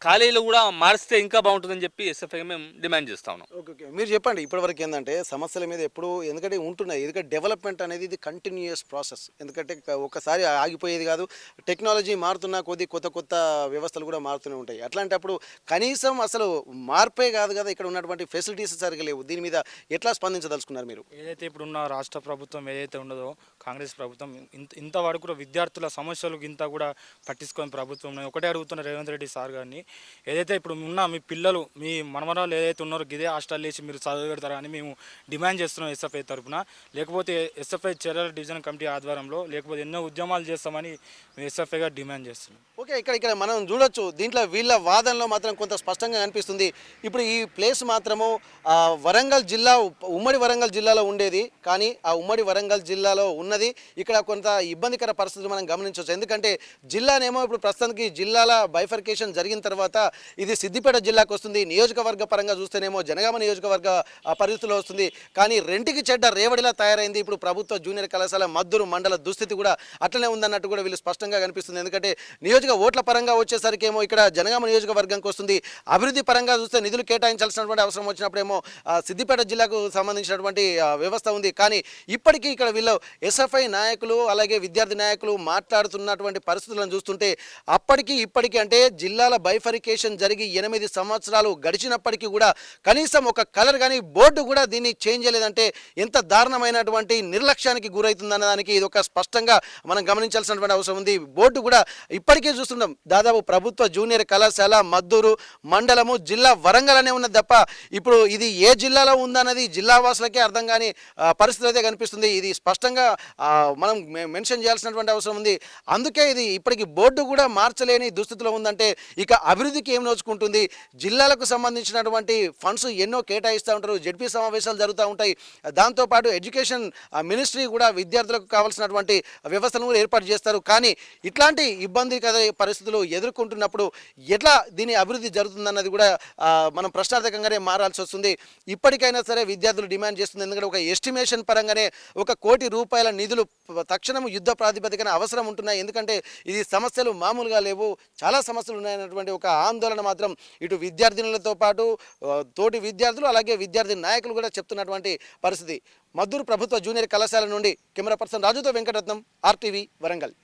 కాలేజీలు కూడా మారిస్తే ఇంకా బాగుంటుందని చెప్పి ఎస్ఎఫ్ఐగా మేము డిమాండ్ చేస్తా ఉన్నాం. ఓకే, మీరు చెప్పండి ఇప్పటివరకు ఏంటంటే సమస్యల మీద ఎప్పుడు ఎందుకంటే ఉంటున్నాయి. ఎందుకంటే డెవలప్మెంట్ అనేది ఇది కంటిన్యూయస్ ప్రాసెస్. ఎందుకంటే ఒకసారి ఆగిపోయేది కాదు. టెక్నాలజీ మారుతున్న కొద్ది కొత్త వ్యవస్థలు కూడా మారుతూనే ఉంటాయి. అట్లాంటప్పుడు కనీసం అసలు మార్పే కాదు కదా, ఇక్కడ ఉన్నటువంటి ఫెసిలిటీస్ సరిగా లేవు. దీని మీద ఎట్లా స్పందించదలుచుకున్నారు మీరు? ఏదైతే ఇప్పుడున్న రాష్ట్ర ప్రభుత్వం ఏదైతే ఉండదో కాంగ్రెస్ ప్రభుత్వం ఇంతవరకు కూడా విద్యార్థుల సమస్యలు ఇంత కూడా పట్టించుకొని ప్రభుత్వం ఒకటే అడుగుతున్న రేవంత్ రెడ్డి సార్ గారిని, ఏదైతే ఇప్పుడు ఉన్న మీ పిల్లలు మీ మనమరాలు ఏదైతే ఉన్నారో గిదే హాస్టల్ వేసి మీరు చదవబెడతారని మేము డిమాండ్ చేస్తున్నాం ఎస్ఎఫ్ఐ తరఫున. లేకపోతే ఎస్ఎఫ్ఐ చర్యల డివిజన్ కమిటీ ఆధ్వర్యంలో లేకపోతే ఎన్నో ఉద్యమాలు చేస్తామని ఎస్ఎఫ్ఐగా డిమాండ్ చేస్తున్నాం. ఓకే, ఇక్కడ మనం చూడొచ్చు, దీంట్లో వీళ్ళ వాదనలో మాత్రం కొంత స్పష్టంగా కనిపిస్తుంది. ఇప్పుడు ఈ ప్లేస్ మాత్రము వరంగల్ జిల్లా, ఉమ్మడి వరంగల్ జిల్లాలో ఉండేది, కానీ ఆ ఉమ్మడి వరంగల్ జిల్లాలో ఉన్నది ఇక్కడ కొంత ఇబ్బందికర పరిస్థితులు మనం గమనించవచ్చు. ఎందుకంటే జిల్లానేమో ఇప్పుడు ప్రస్తుతానికి జిల్లాల బైఫర్కేషన్ జరిగిన తర్వాత ఇది సిద్దిపేట జిల్లాకు వస్తుంది. నియోజకవర్గ పరంగా చూస్తేనేమో జనగామ నియోజకవర్గ పరిస్థితిలో వస్తుంది. కానీ రెంటికి చెడ్డ రేవడిలా తయారైంది ఇప్పుడు ప్రభుత్వ జూనియర్ కళాశాల మద్దూరు మండల దుస్థితి కూడా అట్లనే ఉందన్నట్టు కూడా వీళ్ళు స్పష్టంగా కనిపిస్తుంది. ఎందుకంటే ఓట్ల పరంగా వచ్చేసరికి ఏమో ఇక్కడ జనగామ నియోజకవర్గంకి వస్తుంది. అభివృద్ధి పరంగా చూస్తే నిధులు కేటాయించాల్సినటువంటి అవసరం వచ్చినప్పుడేమో సిద్దిపేట జిల్లాకు సంబంధించినటువంటి వ్యవస్థ ఉంది. కానీ ఇప్పటికీ ఇక్కడ వీళ్ళు ఎస్ఎఫ్ఐ నాయకులు అలాగే విద్యార్థి నాయకులు మాట్లాడుతున్నటువంటి పరిస్థితులను చూస్తుంటే అప్పటికి ఇప్పటికీ అంటే జిల్లాల బైఫరికేషన్ జరిగి 8 సంవత్సరాలు గడిచినప్పటికీ కూడా కనీసం ఒక కలర్ కానీ బోర్డు కూడా దీన్ని చేంజ్ చేయలేదంటే ఎంత దారుణమైనటువంటి నిర్లక్ష్యానికి గురవుతుందన్న దానికి ఇది ఒక స్పష్టంగా మనం గమనించాల్సినటువంటి అవసరం ఉంది. బోర్డు కూడా ఇప్పటికే చూస్తున్నాం, దాదాపు ప్రభుత్వ జూనియర్ కళాశాల మద్దూరు మండలము జిల్లా వరంగల్ అనే ఉన్నది తప్ప ఇప్పుడు ఇది ఏ జిల్లాలో ఉందన్నది జిల్లా వాసులకే అర్థం కాని పరిస్థితి అయితే కనిపిస్తుంది. ఇది స్పష్టంగా మనం మెన్షన్ చేయాల్సినటువంటి అవసరం ఉంది. అందుకే ఇది ఇప్పటికి బోర్డు కూడా మార్చలేని దుస్థితిలో ఉందంటే ఇక అభివృద్ధికి ఏం నోచుకుంటుంది. జిల్లాలకు సంబంధించినటువంటి ఫండ్స్ ఎన్నో కేటాయిస్తూ ఉంటారు, జడ్పీ సమావేశాలు జరుగుతూ ఉంటాయి. దాంతోపాటు ఎడ్యుకేషన్ మినిస్ట్రీ కూడా విద్యార్థులకు కావాల్సినటువంటి వ్యవస్థను కూడా ఏర్పాటు చేస్తారు. కానీ ఇట్లాంటి ఇబ్బందికర పరిస్థితులు ఎదుర్కొంటున్నప్పుడు ఎట్లా దీని అభివృద్ధి జరుగుతుందన్నది కూడా మనం ప్రశ్నార్థకంగానే మారాల్సి వస్తుంది. ఇప్పటికైనా సరే విద్యార్థులు డిమాండ్ చేస్తుంది. ఎందుకంటే ఒక ఎస్టిమేషన్ పరంగానే ₹1 కోటి నిధులు తక్షణం యుద్ధ ప్రాతిపదికన అవసరం ఉంటున్నాయి. ఎందుకంటే ఇది సమస్యలు మామూలుగా లేవు, చాలా సమస్యలు ఉన్నాయన్నటువంటి ఒక ఆందోళన మాత్రం ఇటు విద్యార్థినులతో పాటు తోటి విద్యార్థులు అలాగే విద్యార్థి నాయకులు కూడా చెప్తున్నటువంటి పరిస్థితి. మద్దూరు ప్రభుత్వ జూనియర్ కళాశాల నుండి కెమెరా పర్సన్ రాజుతో వెంకటరత్నం, RTV వరంగల్.